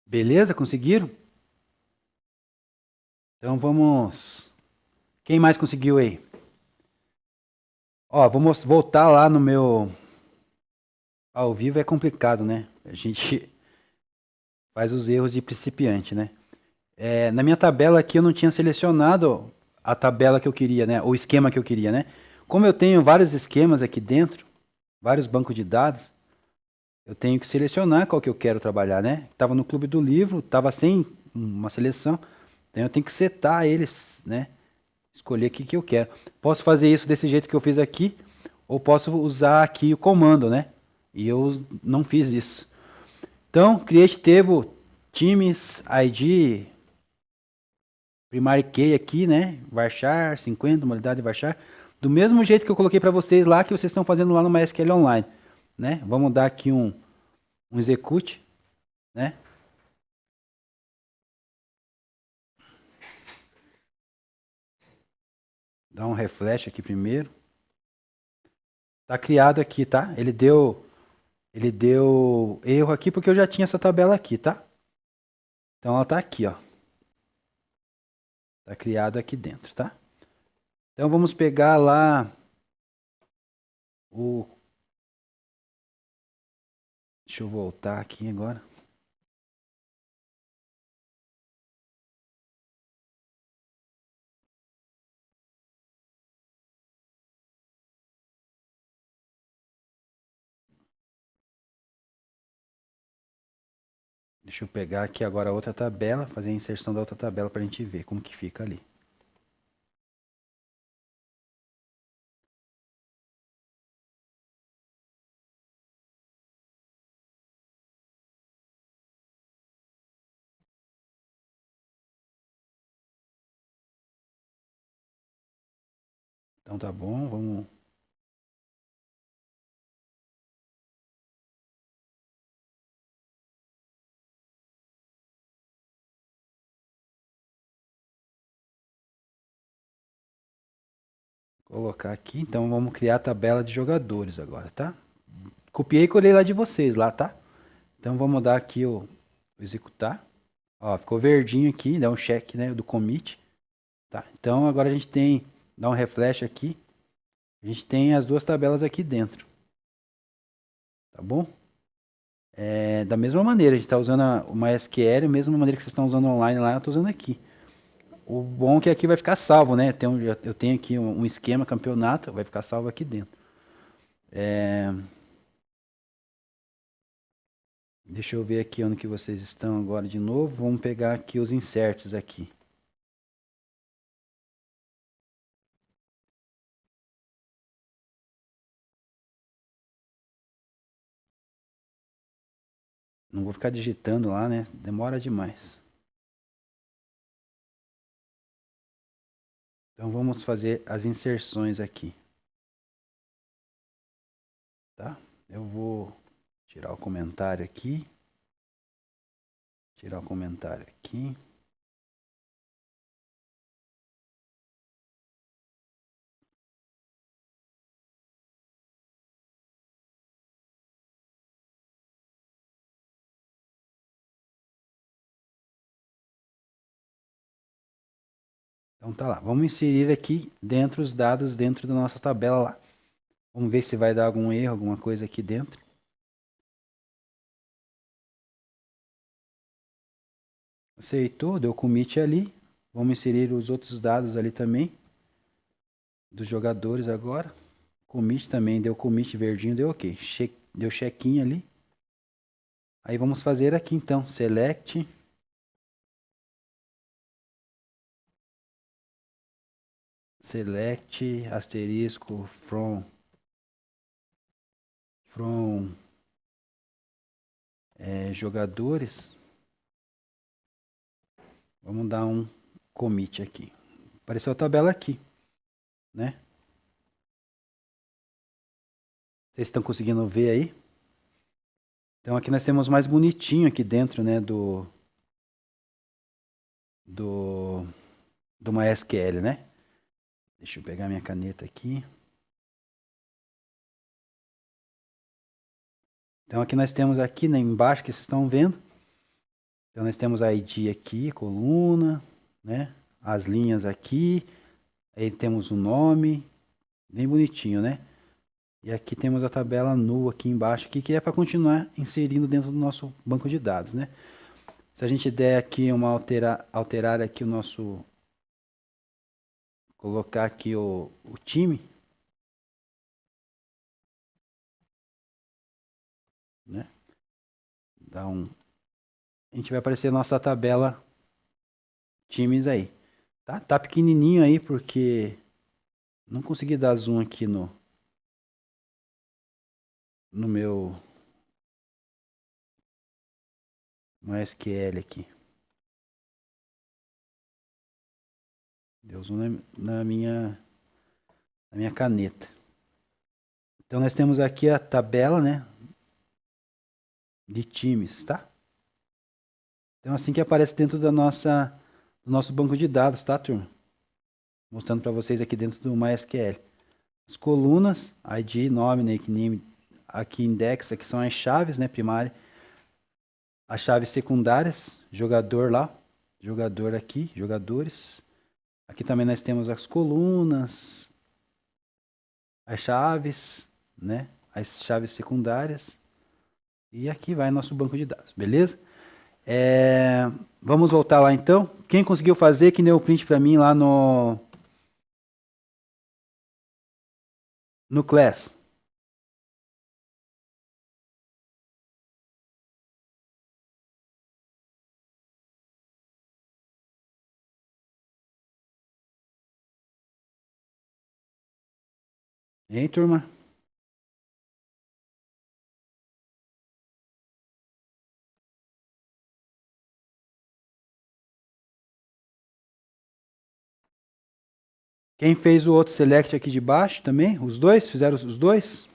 Beleza? Conseguiram? Então vamos. Quem mais conseguiu aí? Ó, vou voltar lá no meu. Ao vivo é complicado, né? A gente faz os erros de principiante, né? Na minha tabela aqui eu não tinha selecionado a tabela que eu queria, né? O esquema que eu queria, né? Como eu tenho vários esquemas aqui dentro, vários bancos de dados, eu tenho que selecionar qual que eu quero trabalhar, né? Tava no clube do livro, tava sem uma seleção, então eu tenho que setar eles, né? Escolher o que que eu quero. Posso fazer isso desse jeito que eu fiz aqui, ou posso usar aqui o comando, né? E eu não fiz isso. Então, create table, times, ID, primary key aqui, né? Varchar 50, modalidade varchar. Do mesmo jeito que eu coloquei para vocês lá, que vocês estão fazendo lá no MySQL Online, né? Vamos dar aqui um execute, né? Dá um refresh aqui primeiro. Tá criado aqui, tá? Ele deu erro aqui porque eu já tinha essa tabela aqui, tá? Então ela tá aqui, ó. Tá criado aqui dentro, tá? Então vamos pegar lá o... Deixa eu voltar aqui agora. Deixa eu pegar aqui agora a outra tabela, fazer a inserção da outra tabela para a gente ver como que fica ali. Então tá bom, vamos... colocar aqui, então vamos criar a tabela de jogadores agora, tá? Copiei e colei lá de vocês, lá, tá? Então vamos dar aqui o executar. Ó, ficou verdinho aqui, dá um check, né, do commit, tá? Então agora a gente tem, dá um refresh aqui, a gente tem as duas tabelas aqui dentro, tá bom? Da mesma maneira, a gente está usando o MySQL, a mesma maneira que vocês estão usando online lá, eu estou usando aqui. O bom é que aqui vai ficar salvo, né? Eu tenho aqui um esquema campeonato, vai ficar salvo aqui dentro. Deixa eu ver aqui onde que vocês estão agora de novo. Vamos pegar aqui os inserts aqui. Não vou ficar digitando lá, né? Demora demais. Então vamos fazer as inserções aqui. Tá? Eu vou tirar o comentário aqui. Tirar o comentário aqui. Então tá lá. Vamos inserir aqui dentro os dados dentro da nossa tabela lá. Vamos ver se vai dar algum erro, alguma coisa aqui dentro. Aceitou, deu commit ali. Vamos inserir os outros dados ali também. Dos jogadores agora. Commit também, deu commit verdinho, deu ok. Deu check-in ali. Aí vamos fazer aqui então, select. Select asterisco from jogadores. Vamos dar um commit aqui. Apareceu a tabela aqui, né? Vocês estão conseguindo ver aí? Então aqui nós temos mais bonitinho aqui dentro, né, do do MySQL, né? Deixa eu pegar minha caneta aqui. Então aqui nós temos aqui, né, embaixo que vocês estão vendo. Então nós temos a ID aqui, coluna, né? As linhas aqui. Aí temos o nome, bem bonitinho, né? E aqui temos a tabela nua aqui embaixo, aqui, que é para continuar inserindo dentro do nosso banco de dados, né? Se a gente der aqui uma alterar aqui o nosso, colocar aqui o time, né? A gente vai aparecer a nossa tabela times aí. Tá pequenininho aí porque não consegui dar zoom aqui no meu SQL aqui. Deu zoom na minha caneta. Então nós temos aqui a tabela, né, de times, tá? Então assim que aparece dentro do nosso banco de dados, tá, turma? Mostrando para vocês aqui dentro do MySQL. As colunas, ID, nome, nickname, aqui index, aqui são as chaves, né, primária. As chaves secundárias, jogador lá, jogador aqui, jogadores. Aqui também nós temos as colunas, as chaves, né, as chaves secundárias. E aqui vai nosso banco de dados, beleza? Vamos voltar lá então. Quem conseguiu fazer, que deu o print para mim lá no Class. E aí, turma? Quem fez o outro select aqui de baixo também? Os dois? Fizeram os dois?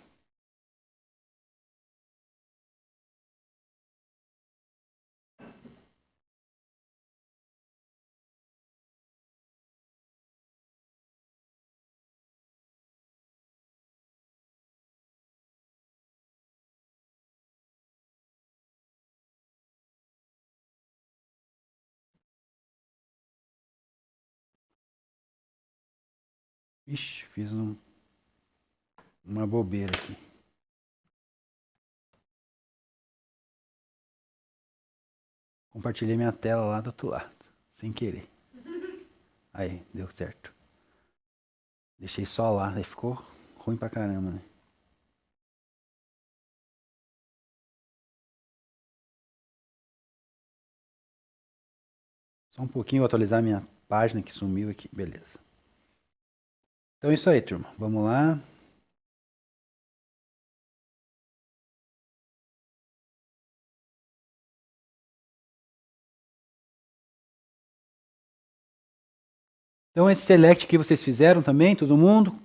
Ixi, fiz uma bobeira aqui. Compartilhei minha tela lá do outro lado, sem querer. Aí, deu certo. Deixei só lá, aí ficou ruim pra caramba, né? Só um pouquinho, vou atualizar minha página que sumiu aqui, beleza. Então é isso aí, turma. Vamos lá. Então esse select que vocês fizeram também, todo mundo,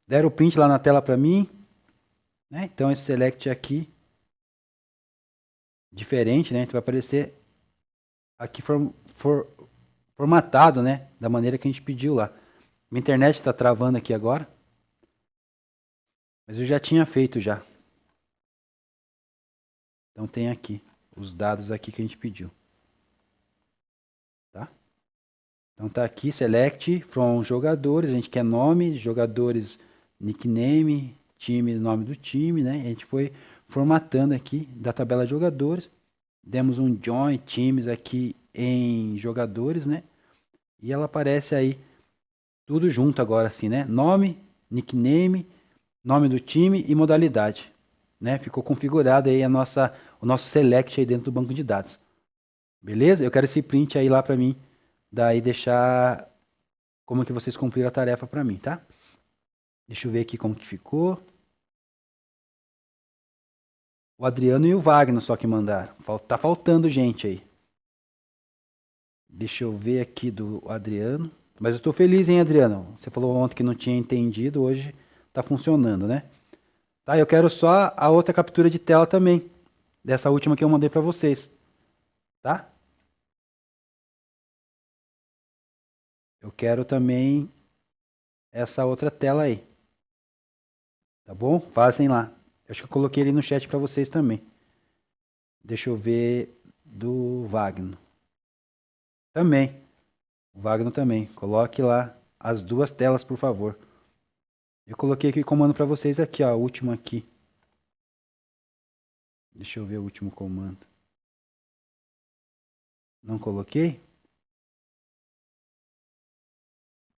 deram o print lá na tela para mim, né? Então esse select aqui, diferente, né? Vai aparecer aqui formatado, né? Da maneira que a gente pediu lá. Minha internet está travando aqui agora, mas eu já tinha feito já. Então tem aqui os dados aqui que a gente pediu, tá? Então tá aqui select from jogadores, a gente quer nome, jogadores, nickname, time, nome do time, né? A gente foi formatando aqui da tabela de jogadores. Demos um join times aqui em jogadores, né? E ela aparece aí tudo junto agora assim, né? Nome, nickname, nome do time e modalidade, né? Ficou configurado aí o nosso select aí dentro do banco de dados. Beleza? Eu quero esse print aí lá para mim, daí deixar como que vocês cumpriram a tarefa para mim, tá? Deixa eu ver aqui como que ficou. O Adriano e o Wagner só que mandaram. Tá faltando gente aí. Deixa eu ver aqui do Adriano. Mas eu tô feliz, hein, Adriano? Você falou ontem que não tinha entendido, hoje tá funcionando, né? Tá, eu quero só a outra captura de tela também. Dessa última que eu mandei para vocês. Tá? Eu quero também essa outra tela aí. Tá bom? Fazem lá. Acho que eu coloquei ele no chat para vocês também. Deixa eu ver do Wagner. Também. O Wagner também. Coloque lá as duas telas, por favor. Eu coloquei aqui o comando para vocês aqui, ó. O último aqui. Deixa eu ver o último comando. Não coloquei?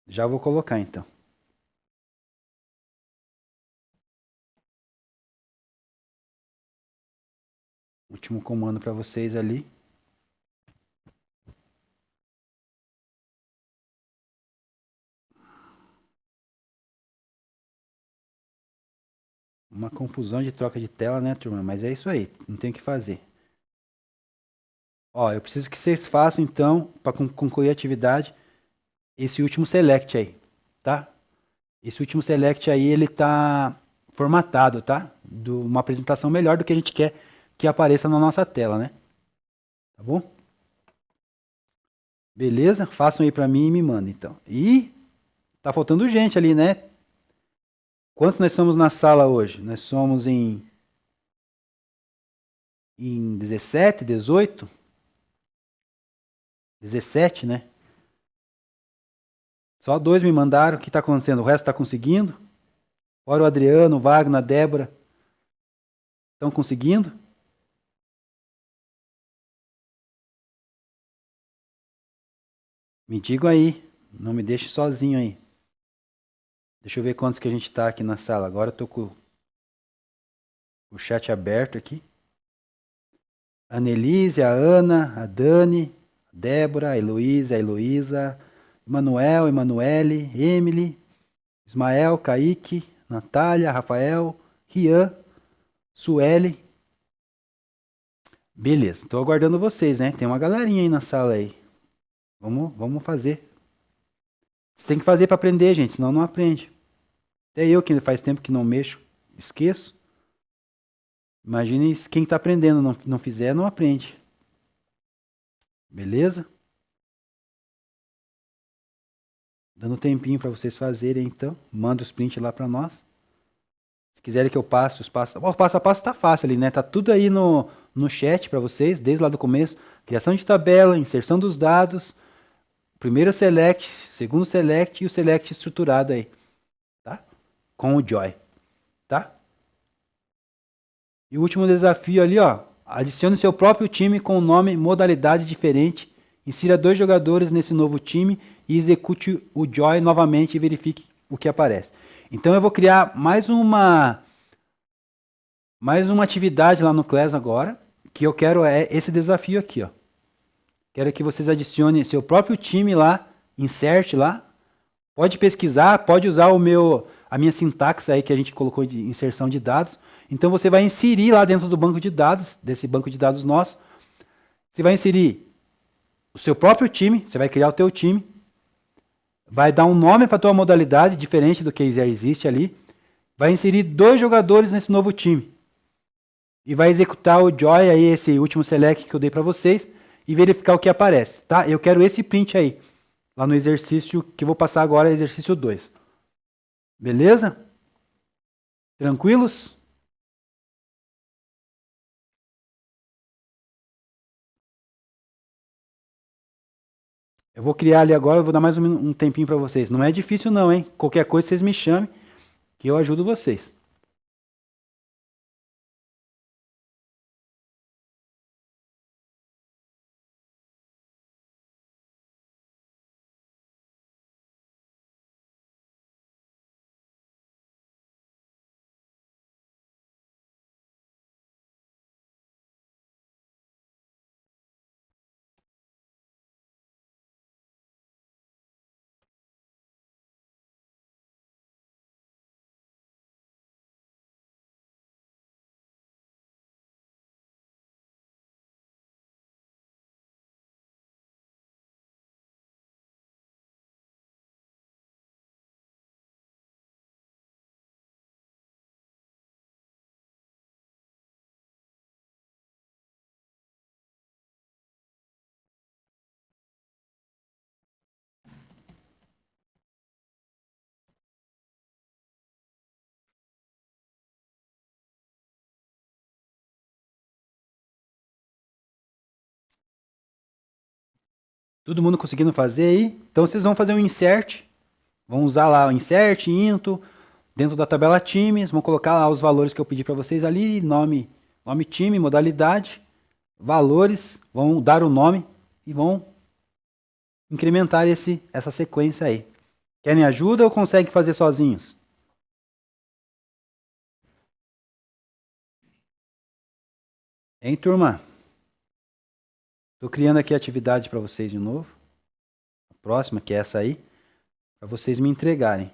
Já vou colocar então. Último comando para vocês ali. Uma confusão de troca de tela, né, turma? Mas é isso aí, não tem o que fazer. Ó, eu preciso que vocês façam, então, para concluir a atividade, esse último select aí, tá? Esse último select aí, ele tá formatado, tá? Uma apresentação melhor do que a gente quer que apareça na nossa tela, né? Tá bom? Beleza? Façam aí para mim e me mandem, então. E tá faltando gente ali, né? Quantos nós somos na sala hoje? Nós somos em 17, 18? 17, né? Só dois me mandaram. O que está acontecendo? O resto está conseguindo? Fora o Adriano, o Wagner, a Débora. Estão conseguindo? Me digam aí. Não me deixe sozinho aí. Deixa eu ver quantos que a gente está aqui na sala. Agora eu tô com o chat aberto aqui. A Annelise, a Ana, a Dani, a Débora, a Heloísa, Emanuel, Emanuele, Emily, Ismael, Kaique, Natália, Rafael, Rian, Sueli. Beleza, tô aguardando vocês, né? Tem uma galerinha aí na sala aí. Vamos fazer. Você tem que fazer para aprender, gente, senão não aprende. Até eu que faz tempo que não mexo, esqueço. Imagine quem está aprendendo não fizer, não aprende. Beleza? Dando tempinho para vocês fazerem, então. Manda os prints lá para nós. Se quiserem que eu passe os passos. O passo a passo tá fácil ali, né? Tá tudo aí no chat para vocês, desde lá do começo. Criação de tabela, inserção dos dados, primeiro select, segundo select e o select estruturado aí, tá? Com o Joy, tá? E o último desafio ali, ó. Adicione seu próprio time com nome, modalidade diferente. Insira 2 jogadores nesse novo time e execute o Joy novamente e verifique o que aparece. Então eu vou criar mais uma atividade lá no Class agora, que eu quero é esse desafio aqui, ó. Quero que vocês adicionem seu próprio time lá, insert lá. Pode pesquisar, pode usar a minha sintaxe aí que a gente colocou de inserção de dados. Então você vai inserir lá dentro do banco de dados, desse banco de dados nosso, você vai inserir o seu próprio time, você vai criar o teu time, vai dar um nome para a tua modalidade, diferente do que já existe ali, vai inserir 2 jogadores nesse novo time e vai executar o joy aí, esse último select que eu dei para vocês e verificar o que aparece, tá? Eu quero esse print aí, lá no exercício que eu vou passar agora, exercício 2. Beleza? Tranquilos? Eu vou criar ali agora, eu vou dar mais um tempinho para vocês. Não é difícil não, hein? Qualquer coisa vocês me chamem, que eu ajudo vocês. Todo mundo conseguindo fazer aí? Então vocês vão fazer um insert, vão usar lá o insert, into, dentro da tabela times, vão colocar lá os valores que eu pedi para vocês ali, nome time, modalidade, valores, vão dar o nome e vão incrementar essa sequência aí. Querem ajuda ou conseguem fazer sozinhos? Hein, turma? Tô criando aqui a atividade para vocês de novo. A próxima, que é essa aí, para vocês me entregarem.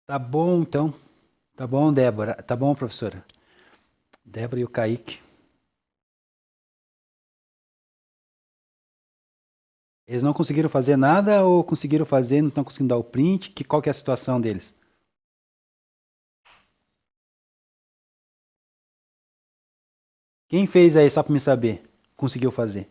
Tá bom, então. Tá bom, Débora. Tá bom, professora. Débora e o Kaique. Eles não conseguiram fazer nada ou conseguiram fazer, não estão conseguindo dar o print? Qual que é a situação deles? Quem fez aí, só para me saber? Conseguiu fazer?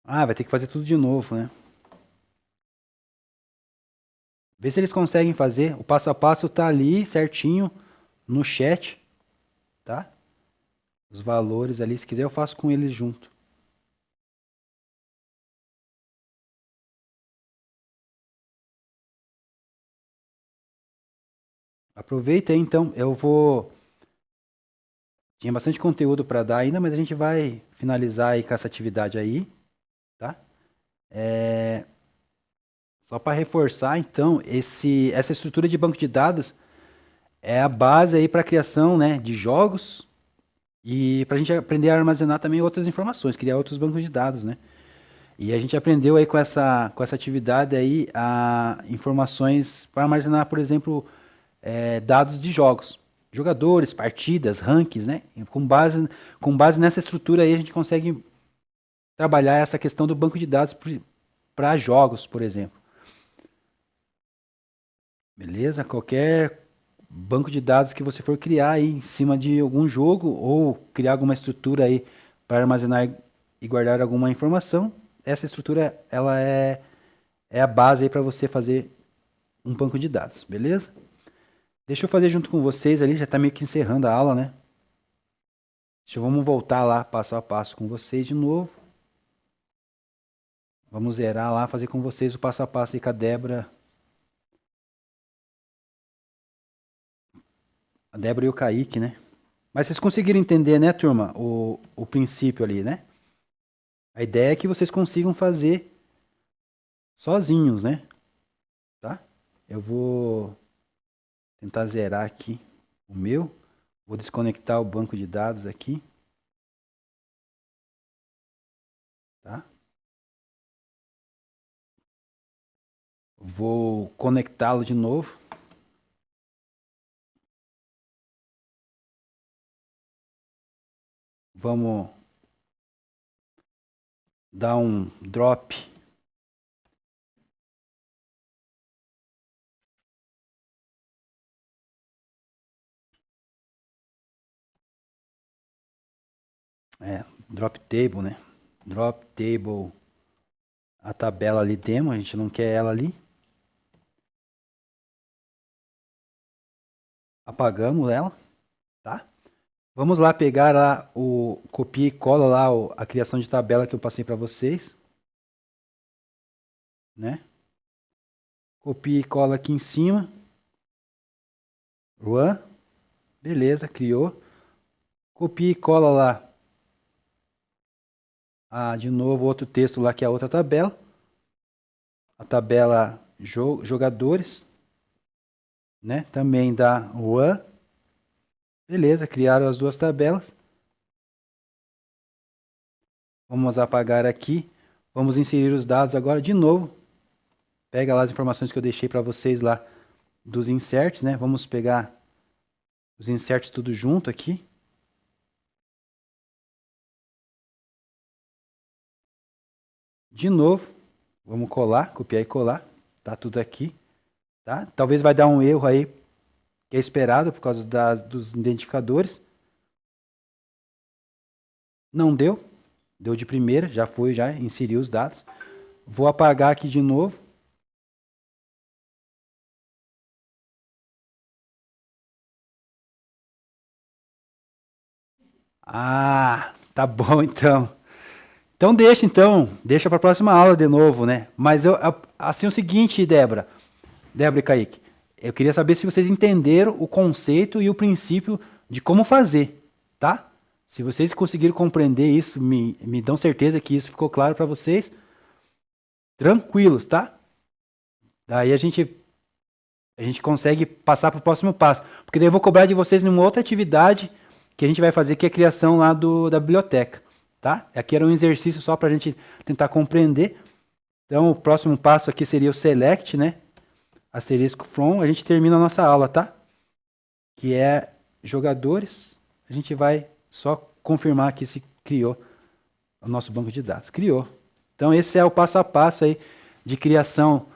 Ah, vai ter que fazer tudo de novo, né? Vê se eles conseguem fazer. O passo a passo tá ali certinho no chat, tá? Os valores ali, se quiser eu faço com eles junto. Aproveita aí então, eu vou. Tinha bastante conteúdo para dar ainda, mas a gente vai finalizar aí com essa atividade aí, tá? Só para reforçar, então, essa estrutura de banco de dados é a base aí para a criação, né, de jogos e para a gente aprender a armazenar também outras informações, criar outros bancos de dados, né? E a gente aprendeu aí com essa atividade aí a informações para armazenar, por exemplo, dados de jogos, jogadores, partidas, rankings, né? Com base nessa estrutura aí a gente consegue trabalhar essa questão do banco de dados para jogos, por exemplo. Beleza? Qualquer banco de dados que você for criar aí em cima de algum jogo ou criar alguma estrutura aí para armazenar e guardar alguma informação, essa estrutura ela é a base aí para você fazer um banco de dados, beleza? Deixa eu fazer junto com vocês ali, já está meio que encerrando a aula, né? Vamos voltar lá passo a passo com vocês de novo. Vamos zerar lá, fazer com vocês o passo a passo aí com a Débora. A Débora e o Kaique, né? Mas vocês conseguiram entender, né, turma? O princípio ali, né? A ideia é que vocês consigam fazer sozinhos, né? Tá? Eu vou tentar zerar aqui o meu. Vou desconectar o banco de dados aqui. Tá? Vou conectá-lo de novo. Vamos dar um drop. Drop table, né? Drop table. A tabela ali demo, a gente não quer ela ali. Apagamos ela, tá? Vamos lá pegar lá o copia e cola lá a criação de tabela que eu passei para vocês, né? Copia e cola aqui em cima. Run. Beleza, criou. Copia e cola lá. De novo outro texto lá que é a outra tabela. A tabela jogadores, né? Também dá run. Beleza, criaram as duas tabelas. Vamos apagar aqui. Vamos inserir os dados agora de novo. Pega lá as informações que eu deixei para vocês lá dos inserts, né? Vamos pegar os inserts tudo junto aqui. De novo, vamos colar, copiar e colar. Tá tudo aqui, tá? Talvez vai dar um erro aí, que é esperado por causa dos identificadores. Não deu. Deu de primeira, já foi, já inseri os dados. Vou apagar aqui de novo. Ah, tá bom então. Então deixa para a próxima aula de novo, né? Mas assim é o seguinte, Débora e Kaique, eu queria saber se vocês entenderam o conceito e o princípio de como fazer, tá? Se vocês conseguiram compreender isso, me dão certeza que isso ficou claro para vocês. Tranquilos, tá? Daí a gente consegue passar para o próximo passo. Porque daí eu vou cobrar de vocês numa outra atividade que a gente vai fazer, que é a criação lá da biblioteca, tá? Aqui era um exercício só para a gente tentar compreender. Então, o próximo passo aqui seria o select, né? Asterisco from. A gente termina a nossa aula, tá? Que é jogadores. A gente vai só confirmar que se criou o nosso banco de dados. Criou. Então, esse é o passo a passo aí de criação,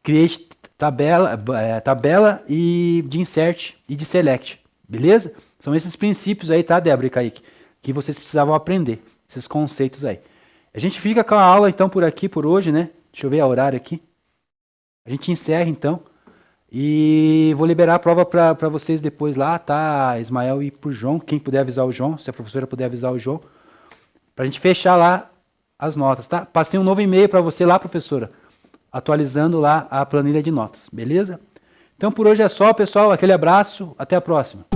create tabela e de insert e de select. Beleza? São esses princípios aí, tá, Débora e Kaique? Que vocês precisavam aprender. Esses conceitos aí. A gente fica com a aula, então, por aqui, por hoje, né? Deixa eu ver o horário aqui. A gente encerra, então. E vou liberar a prova para vocês depois lá, tá, Ismael e pro João. Quem puder avisar o João, se a professora puder avisar o João. Pra gente fechar lá as notas, tá? Passei um novo e-mail para você lá, professora. Atualizando lá a planilha de notas, beleza? Então, por hoje é só, pessoal. Aquele abraço. Até a próxima.